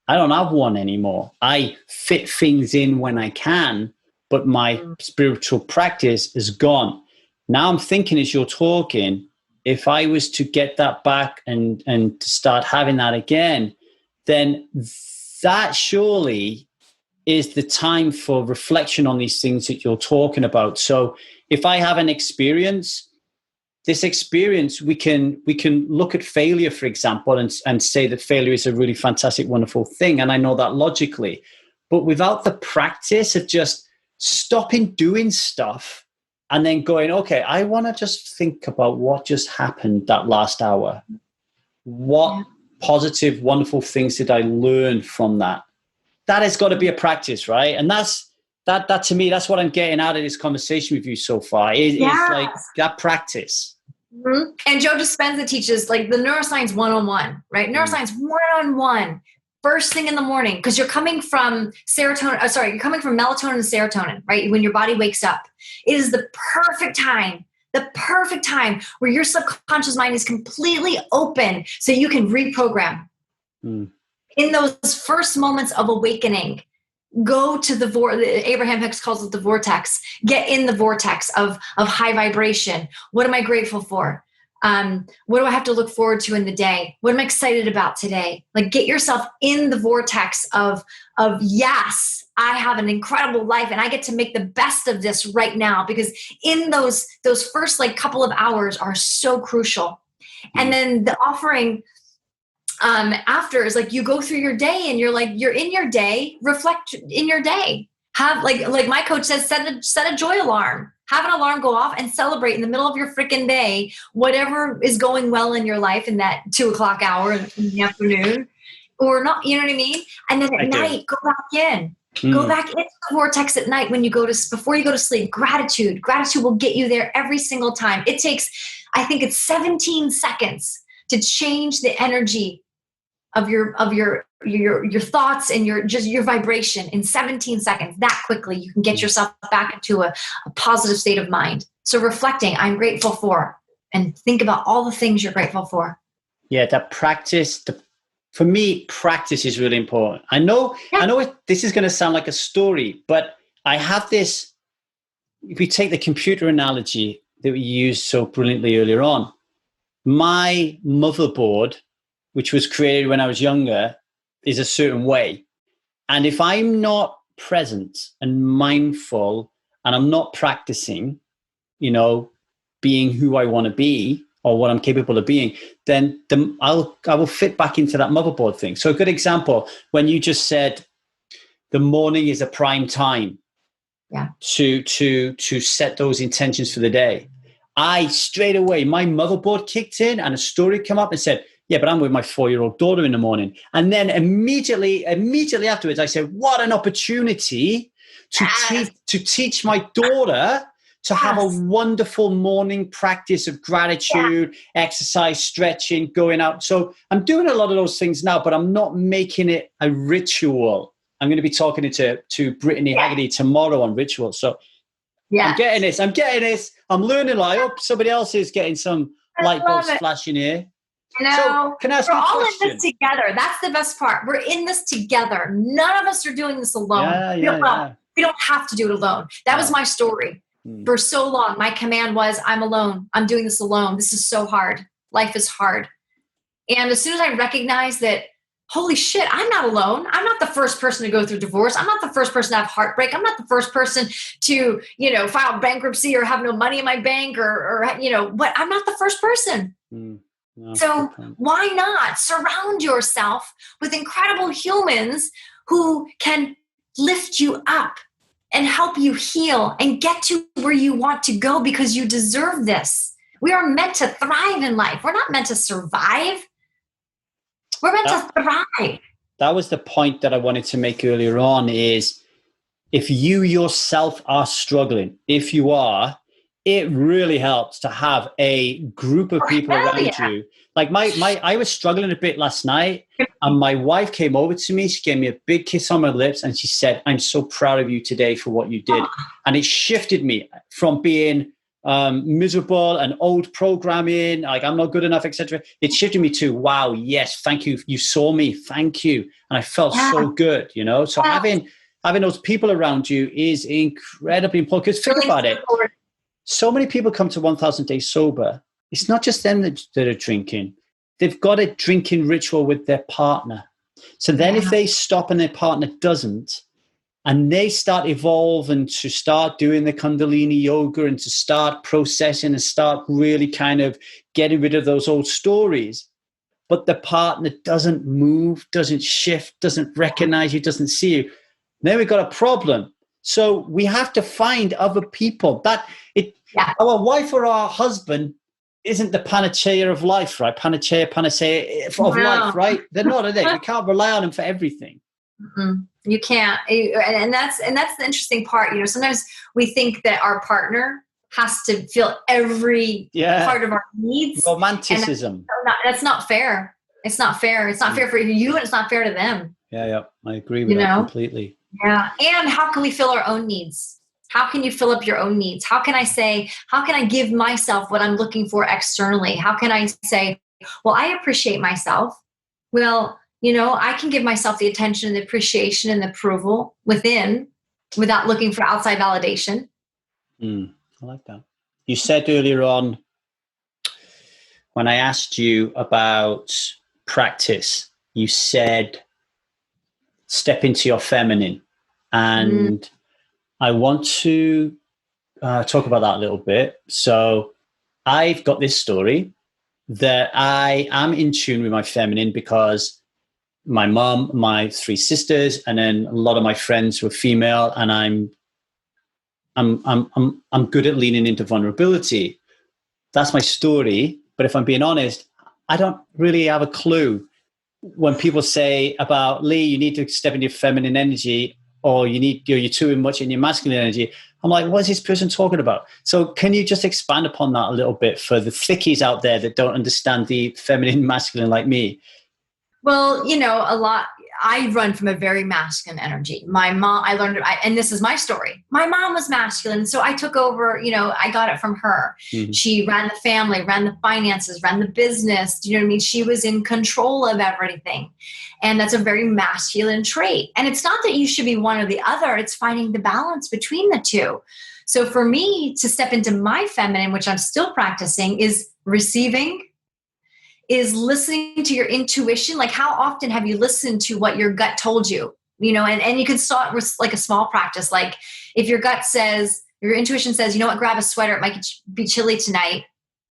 I don't have one anymore. I fit things in when I can, but my spiritual practice is gone. Now I'm thinking as you're talking, if I was to get that back and to start having that again, then that surely is the time for reflection on these things that you're talking about. So if I have an experience, this experience, we can look at failure, for example, and say that failure is a really fantastic, wonderful thing. And I know that logically, but without the practice of just stopping doing stuff and then going, okay, I want to just think about what just happened that last hour. What positive, wonderful things did I learn from that? That has got to be a practice, right? And that to me, that's what I'm getting out of this conversation with you so far. Is like that practice. Mm-hmm. And Joe Dispenza teaches like the neuroscience 101, right? Neuroscience 101, first thing in the morning, because you're coming from serotonin. You're coming from melatonin and serotonin, right? When your body wakes up, it is the perfect time where your subconscious mind is completely open, so you can reprogram. In those first moments of awakening, go to Abraham Hicks calls it the vortex. Get in the vortex of high vibration. What am I grateful for? What do I have to look forward to in the day? What am I excited about today? Like, get yourself in the vortex of yes, I have an incredible life and I get to make the best of this right now, because in those first like couple of hours are so crucial. And then the offering after is like, you go through your day and you're in your day, reflect in your day. Have like my coach says, set a joy alarm. Have an alarm go off and celebrate in the middle of your freaking day, whatever is going well in your life in that 2:00 hour in the afternoon, or not, you know what I mean? And then at night, go back in. Go back into the vortex at night before you go to sleep. Gratitude will get you there every single time. It takes, I think it's 17 seconds to change the energy of your thoughts and your vibration in 17 seconds. That quickly you can get yourself back into a positive state of mind. So reflecting, I'm grateful for, and think about all the things you're grateful for. Yeah, that practice. For me, practice is really important. I know this is going to sound like a story, but I have this if we take the computer analogy that we used so brilliantly earlier on, my motherboard, which was created when I was younger, is a certain way. And if I'm not present and mindful and I'm not practicing, being who I want to be or what I'm capable of being, then I will fit back into that motherboard thing. So a good example, when you just said the morning is a prime time to set those intentions for the day. I straight away, my motherboard kicked in and a story came up and said, yeah, but I'm with my 4-year-old daughter in the morning. And then immediately afterwards, I said, what an opportunity to teach my daughter to have a wonderful morning practice of gratitude, exercise, stretching, going out. So I'm doing a lot of those things now, but I'm not making it a ritual. I'm going to be talking to Brittany Haggerty tomorrow on ritual. So I'm getting this. I'm learning. I hope somebody else is getting some light bulbs flashing here. So can I ask you a question? We're all in this together. That's the best part. We're in this together. None of us are doing this alone. We don't have to do it alone. That was my story. For so long, my command was, I'm alone. I'm doing this alone. This is so hard. Life is hard. And as soon as I recognized that, holy shit, I'm not alone. I'm not the first person to go through divorce. I'm not the first person to have heartbreak. I'm not the first person to, file bankruptcy or have no money in my bank or what? I'm not the first person. No, so why not surround yourself with incredible humans who can lift you up and help you heal and get to where you want to go, because you deserve this. We are meant to thrive in life. We're not meant to survive. We're meant to thrive. That was the point that I wanted to make earlier on, is if you yourself are struggling, if you are, it really helps to have a group of people around you. Like I was struggling a bit last night, and my wife came over to me. She gave me a big kiss on my lips, and she said, I'm so proud of you today for what you did. And it shifted me from being miserable and old programming, like I'm not good enough, etc. It shifted me to, wow, yes, thank you. You saw me. Thank you. And I felt so good, So having those people around you is incredibly important. Because think about it. So many people come to 1,000 Days Sober. It's not just them that are drinking. They've got a drinking ritual with their partner. So then if they stop and their partner doesn't, and they start evolving to start doing the Kundalini yoga and to start processing and start really kind of getting rid of those old stories, but the partner doesn't move, doesn't shift, doesn't recognize you, doesn't see you, then we've got a problem. So we have to find other people. Our wife or our husband isn't the panacea of life, right? Panacea of life, right? They're not, are they? You can't rely on them for everything. Mm-hmm. You can't. And that's the interesting part. Sometimes we think that our partner has to feel every part of our needs. Romanticism. That's not fair. It's not fair. It's not fair for you, and it's not fair to them. Yeah. I agree with that completely. Yeah. And how can we fill our own needs? How can you fill up your own needs? How can I give myself what I'm looking for externally? How can I say, well, I appreciate myself. Well, I can give myself the attention and the appreciation and the approval within without looking for outside validation. I like that. You said earlier on, when I asked you about practice, you said, step into your feminine. And I want to talk about that a little bit. So I've got this story that I am in tune with my feminine because my mom, my 3 sisters, and then a lot of my friends were female, and I'm good at leaning into vulnerability. That's my story. But if I'm being honest, I don't really have a clue when people say about, Lee, you need to step into your feminine energy, or you're too much in your masculine energy. I'm like, what is this person talking about? So can you just expand upon that a little bit for the thickies out there that don't understand the feminine masculine like me? Well, I run from a very masculine energy. My mom, and this is my story. My mom was masculine. So I took over, I got it from her. Mm-hmm. She ran the family, ran the finances, ran the business. Do you know what I mean? She was in control of everything. And that's a very masculine trait. And it's not that you should be one or the other. It's finding the balance between the two. So for me to step into my feminine, which I'm still practicing, is receiving, is listening to your intuition. Like, how often have you listened to what your gut told you? And you can start with like a small practice. Like if your gut says, your intuition says, you know what, grab a sweater. It might be chilly tonight.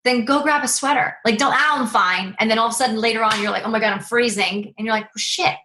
Then go grab a sweater. Like, don't, I'm fine. And then all of a sudden later on, you're like, oh my God, I'm freezing. And you're like, well, shit,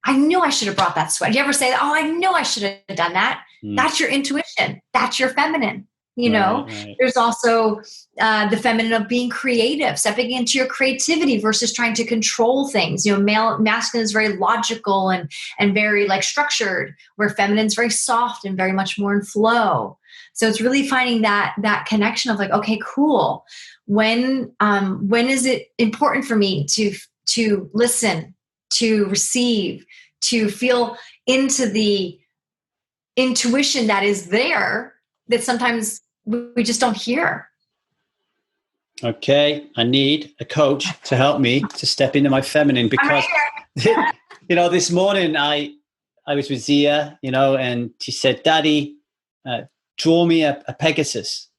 I knew I should have brought that sweater. Do you ever say that? Oh, I knew I should have done that. That's your intuition. That's your feminine. Right. There's also the feminine of being creative, stepping into your creativity versus trying to control things. Masculine is very logical and very like structured, where feminine is very soft and very much more in flow. So it's really finding that connection of like, okay, cool. When is it important for me to listen, to receive, to feel into the intuition that is there that sometimes we just don't hear? Okay, I need a coach to help me to step into my feminine, because this morning I was with Zia, and she said, Daddy, draw me a Pegasus.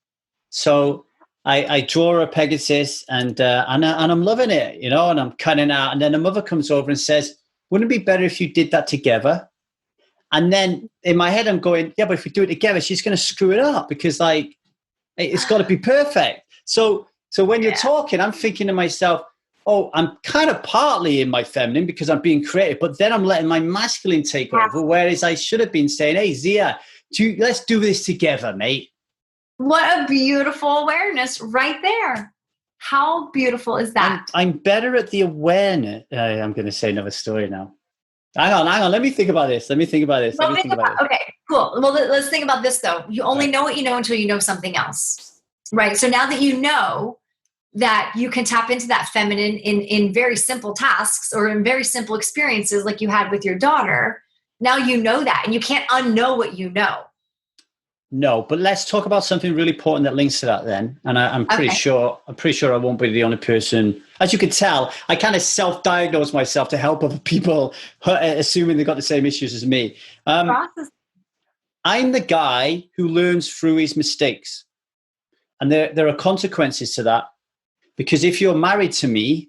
So I draw a Pegasus and I'm loving it, and I'm cutting out. And then the mother comes over and says, wouldn't it be better if you did that together? And then in my head, I'm going, yeah, but if we do it together, she's going to screw it up, because like, it's got to be perfect. So when you're talking, I'm thinking to myself, oh, I'm kind of partly in my feminine because I'm being creative, but then I'm letting my masculine take over. Whereas I should have been saying, hey, Zia, let's do this together, mate. What a beautiful awareness right there. How beautiful is that? I'm better at the awareness. I'm going to say another story now. Hang on. Let me think about this. Okay, cool. Well, let's think about this though. You only know what you know until you know something else, right? So now that you know that you can tap into that feminine in very simple tasks or in very simple experiences like you had with your daughter, now you know that, and you can't unknow what you know. No, but let's talk about something really important that links to that then. And I'm pretty sure I won't be the only person. As you can tell, I kind of self-diagnose myself to help other people, assuming they've got the same issues as me. I'm the guy who learns through his mistakes. And there are consequences to that. Because if you're married to me,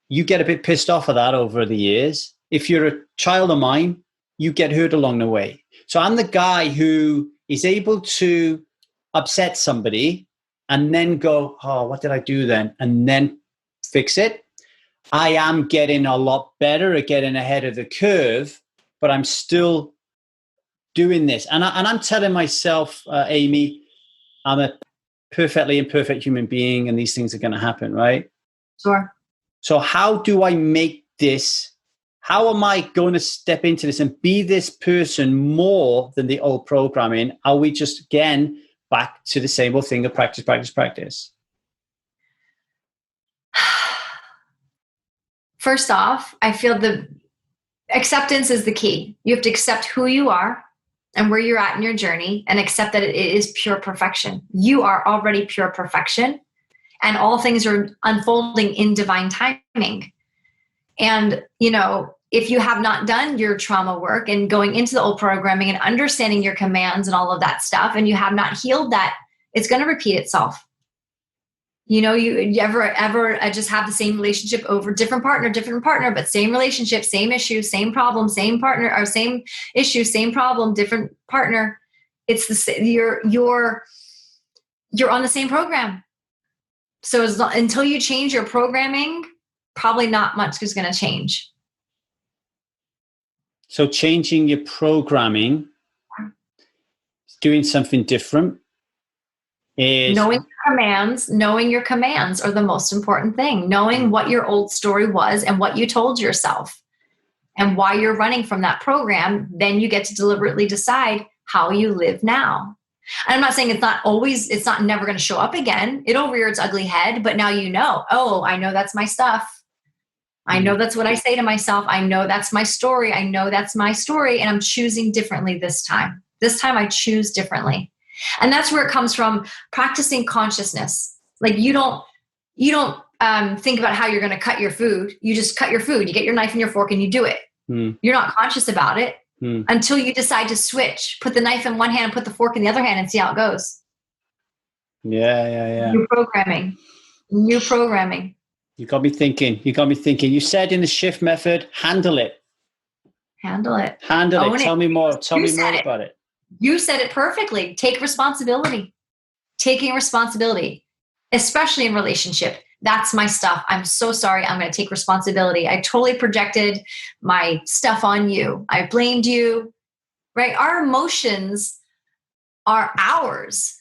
you get a bit pissed off of that over the years. If you're a child of mine, you get hurt along the way. So I'm the guy who is able to upset somebody and then go, oh, what did I do then? And then fix it. I am getting a lot better at getting ahead of the curve, but I'm still doing this. And I'm telling myself, Amie, I'm a perfectly imperfect human being and these things are going to happen, right? Sure. So how do I make this? How am I going to step into this and be this person more than the old programming? Are we just, again, back to the same old thing of practice? First off, I feel the acceptance is the key. You have to accept who you are and where you're at in your journey and accept that it is pure perfection. You are already pure perfection, and all things are unfolding in divine timing. And, if you have not done your trauma work and going into the old programming and understanding your commands and all of that stuff, and you have not healed that, it's going to repeat itself. You ever just have the same relationship over different partner, but same relationship, same issue, same problem, same partner, or same issue, same problem, different partner. It's you're on the same program. So until you change your programming, probably not much is going to change. So changing your programming, doing something different, is knowing your commands are the most important thing. Knowing what your old story was and what you told yourself and why you're running from that program, then you get to deliberately decide how you live now. And I'm not saying it's not never going to show up again. It'll rear its ugly head, but now I know that's my stuff. I know that's what I say to myself. I know that's my story. And I'm choosing differently this time. This time I choose differently. And that's where it comes from, practicing consciousness. Like you don't think about how you're going to cut your food. You just cut your food. You get your knife and your fork and you do it. You're not conscious about it. until you decide to switch, put the knife in one hand and put the fork in the other hand and see how it goes. Yeah. New programming. You got me thinking. You said in the shift method, handle it. Handle it. Own it. Tell me more about it. You said it perfectly. Take responsibility. Taking responsibility, especially in relationship. That's my stuff. I'm so sorry. I'm going to take responsibility. I totally projected my stuff on you. I blamed you, right? Our emotions are ours.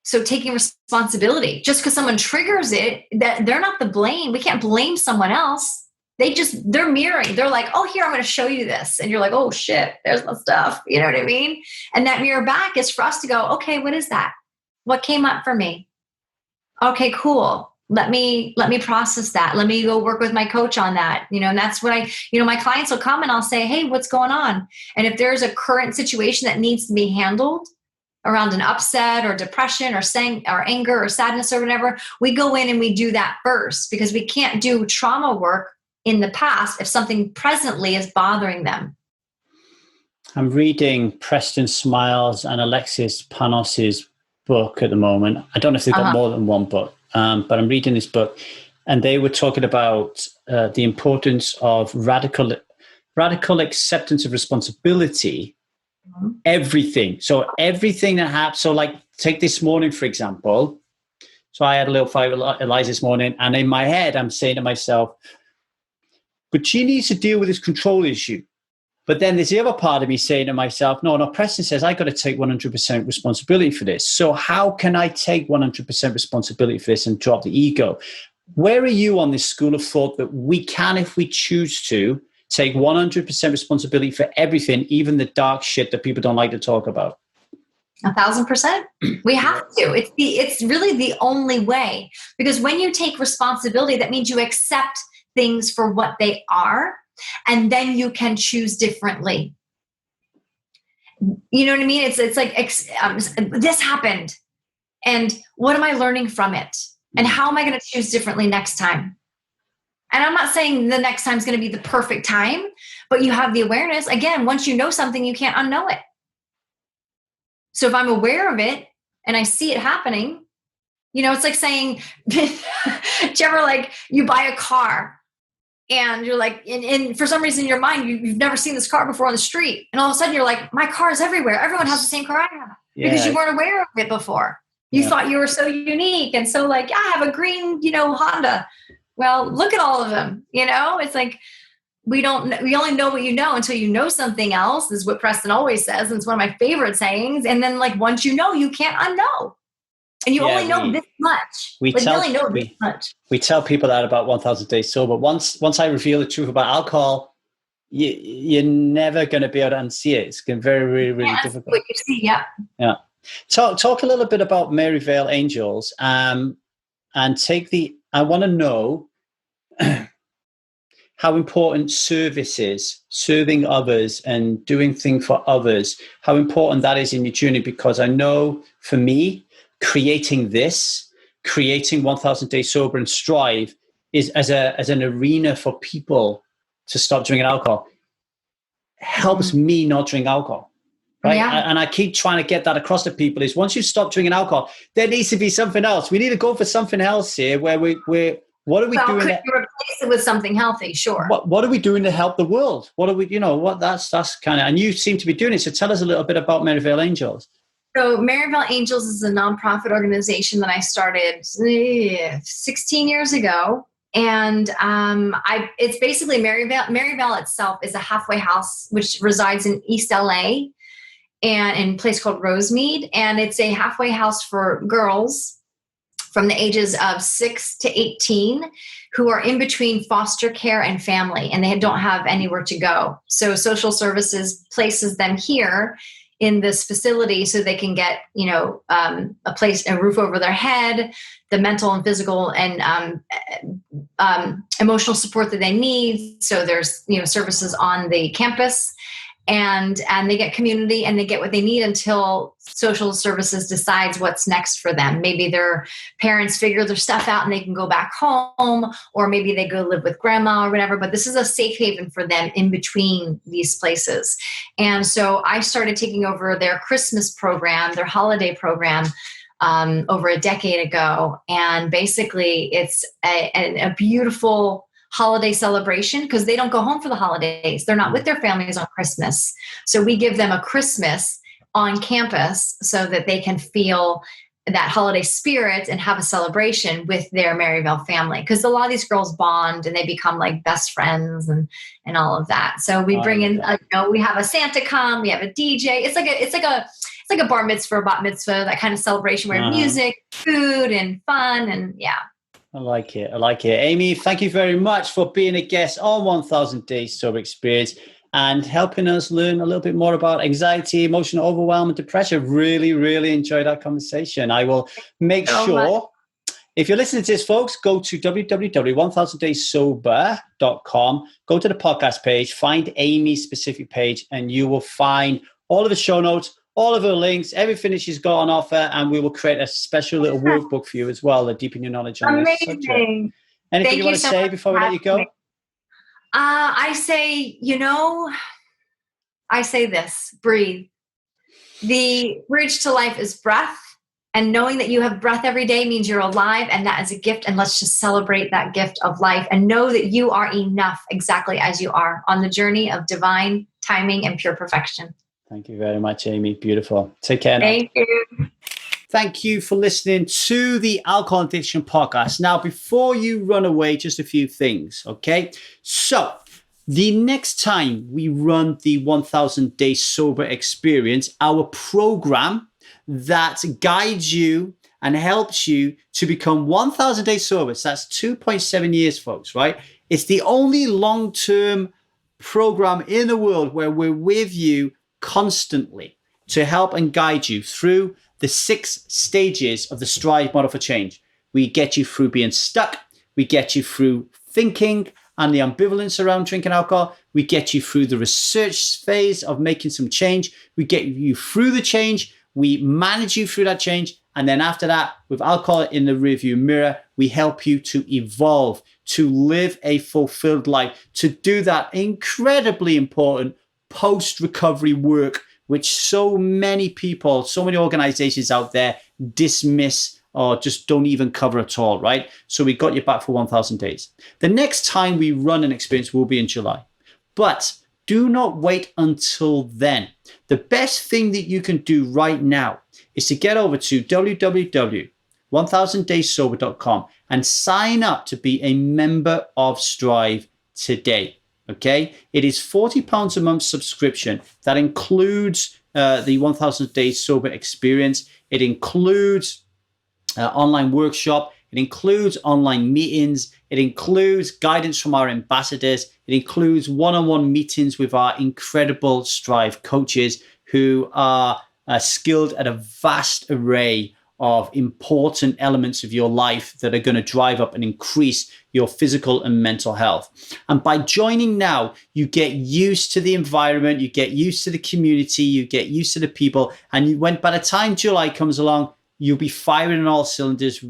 So taking responsibility, just because someone triggers it, that they're not the blame. We can't blame someone else. They're mirroring. They're like, oh, here, I'm going to show you this. And you're like, oh shit, there's my stuff. You know what I mean? And that mirror back is for us to go, okay, what is that? What came up for me? Okay, cool. Let me process that. Let me go work with my coach on that. And that's what my clients will come and I'll say, hey, what's going on? And if there's a current situation that needs to be handled around an upset or depression or anger or sadness or whatever, we go in and we do that first, because we can't do trauma work in the past if something presently is bothering them. I'm reading Preston Smiles and Alexis Panos's book at the moment. I don't know if they've got more than one book, but I'm reading this book, and they were talking about the importance of radical acceptance of responsibility. Everything. So everything that happens. So like take this morning, for example. So I had a little fight with Eliza this morning, and in my head, I'm saying to myself, but she needs to deal with this control issue. But then there's the other part of me saying to myself, no, Preston says I got to take 100% responsibility for this. So how can I take 100% responsibility for this and drop the ego? Where are you on this school of thought that we can, if we choose to, take 100% responsibility for everything, even the dark shit that people don't like to talk about? 1,000%. We have to. It's really the only way, because when you take responsibility, that means you accept things for what they are. And then you can choose differently. You know what I mean? It's like, this happened. And what am I learning from it? And how am I going to choose differently next time? And I'm not saying the next time is going to be the perfect time, but you have the awareness. Again, once you know something, you can't unknow it. So if I'm aware of it and I see it happening, it's like saying, do you ever like you buy a car? And you're like, and for some reason in your mind, you've never seen this car before on the street. And all of a sudden you're like, my car is everywhere. Everyone has the same car I have. Yeah. Because you weren't aware of it before. You thought you were so unique. And so like, I have a green, Honda. Well, look at all of them, it's like, we only know what you know until you know something else, is what Preston always says. And it's one of my favorite sayings. And then like, once you know, you can't unknow. And you only know this much. We tell people that about 1,000 Days Sober. Once I reveal the truth about alcohol, you're never going to be able to unsee it. It's going to be very, really, really difficult. What you see, yeah. Talk a little bit about Maryvale Angels, and I want to know how important service is, serving others and doing things for others, how important that is in your journey, because I know for me, creating 1,000 Days Sober and Strive is as an arena for people to stop drinking alcohol, helps me not drink alcohol, right? Yeah. And I keep trying to get that across to people is once you stop drinking alcohol, there needs to be something else. We need to go for something else here where what are we doing? Could you replace it with something healthy? Sure. What are we doing to help the world? What are we, that's kind of, and you seem to be doing it. So tell us a little bit about Maryvale Angels. So Maryvale Angels is a nonprofit organization that I started 16 years ago. And it's basically Maryvale. Maryvale itself is a halfway house, which resides in East LA and in a place called Rosemead. And it's a halfway house for girls from the ages of 6 to 18 who are in between foster care and family, and they don't have anywhere to go. So social services places them here in this facility so they can get, a roof over their head, the mental and physical and emotional support that they need. So there's, services on the campus. and they get community and they get what they need until social services decides what's next for them. Maybe their parents figure their stuff out and they can go back home, or maybe they go live with grandma or whatever, but this is a safe haven for them in between these places. And so I started taking over their Christmas program, their holiday program, over a decade ago. And basically it's a beautiful holiday celebration, because they don't go home for the holidays. They're not with their families on Christmas. So we give them a Christmas on campus so that they can feel that holiday spirit and have a celebration with their Maryville family. Because a lot of these girls bond and they become like best friends and all of that. So we bring in, we have a Santa come, we have a DJ. It's like a bar mitzvah, bat mitzvah, that kind of celebration where music, food, and fun, and yeah. I like it. Amie, thank you very much for being a guest on 1000 Days Sober Experience and helping us learn a little bit more about anxiety, emotional overwhelm, and depression. Really, really enjoyed our conversation. I will make sure, if you're listening to this, folks, go to www.1000dayssober.com, go to the podcast page, find Amie's specific page, and you will find all of the show notes, all of her links, everything that she's got on offer, and we will create a special little workbook for you as well to deepen your knowledge on this subject. Anything you want to say before we let you go? I say this: breathe. The bridge to life is breath, and knowing that you have breath every day means you're alive, and that is a gift. And let's just celebrate that gift of life and know that you are enough exactly as you are on the journey of divine timing and pure perfection. Thank you very much, Amie. Beautiful. Take care now. Thank you. Thank you for listening to the Alcohol Addiction Podcast. Now, before you run away, just a few things, okay? So, the next time we run the 1000 Day Sober Experience, our program that guides you and helps you to become 1000 days sober. So that's 2.7 years, folks, right? It's the only long-term program in the world where we're with you constantly to help and guide you through the 6 stages of the Strive model for change. We get you through being stuck. We get you through thinking and the ambivalence around drinking alcohol. We get you through the research phase of making some change. We get you through the change. We manage you through that change. And then after that, with alcohol in the rearview mirror, we help you to evolve, to live a fulfilled life, to do that incredibly important post-recovery work, which so many people, so many organizations out there dismiss or just don't even cover at all, right? So we got you back for 1000 days. The next time we run an experience will be in July. But do not wait until then. The best thing that you can do right now is to get over to www.1000dayssober.com and sign up to be a member of Strive today. Okay, it is £40 a month subscription. That includes the 1000 Days Sober Experience. It includes online workshop. It includes online meetings. It includes guidance from our ambassadors. It includes one-on-one meetings with our incredible Strive coaches who are skilled at a vast array of important elements of your life that are going to drive up and increase your physical and mental health. And by joining now, you get used to the environment, you get used to the community, you get used to the people, and by the time July comes along, you'll be firing on all cylinders,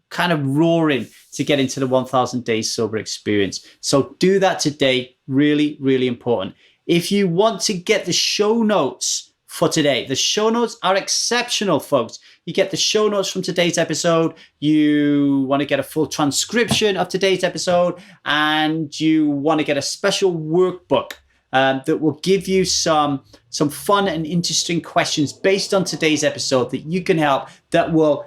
kind of roaring to get into the 1000 Days Sober Experience. So do that today. Really, really important. If you want to get the show notes for today, the show notes are exceptional, folks. You get the show notes from today's episode. You want to get a full transcription of today's episode, and you want to get a special workbook that will give you some fun and interesting questions based on today's episode that you can help, that will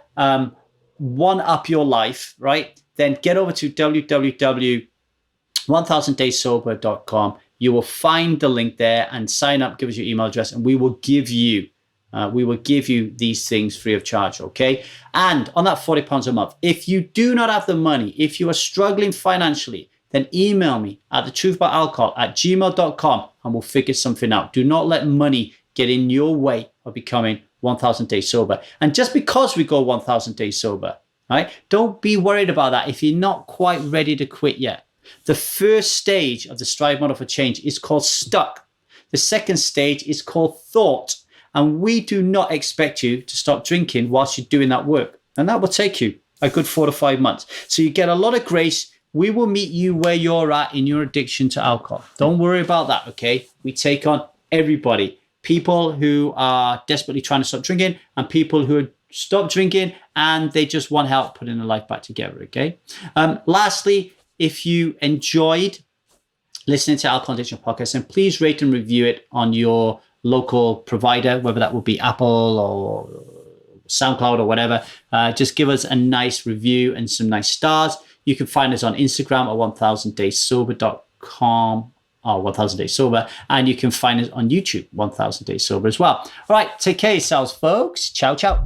one-up your life, right? Then get over to www.1000dayssober.com. You will find the link there and sign up, give us your email address, and we will give you these things free of charge, okay? And on that £40 a month, if you do not have the money, if you are struggling financially, then email me at thetruthaboutalcohol@gmail.com and we'll figure something out. Do not let money get in your way of becoming 1000 days sober. And just because we go 1000 days sober, right? Don't be worried about that if you're not quite ready to quit yet. The first stage of the Strive model for change is called stuck. The second stage is called thought. And we do not expect you to stop drinking whilst you're doing that work. And that will take you a good 4 to 5 months. So you get a lot of grace. We will meet you where you're at in your addiction to alcohol. Don't worry about that, okay? We take on everybody. People who are desperately trying to stop drinking and people who are stopped drinking and they just want help putting their life back together, okay? Lastly, if you enjoyed listening to Alcohol Addiction Podcast, then please rate and review it on your local provider, whether that will be Apple or SoundCloud or whatever. Just give us a nice review and some nice stars. You can find us on Instagram at 1000dayssober.com or 1000 Days Sober. And you can find us on YouTube, 1000 Days Sober as well. All right, take care of yourselves, folks. Ciao, ciao.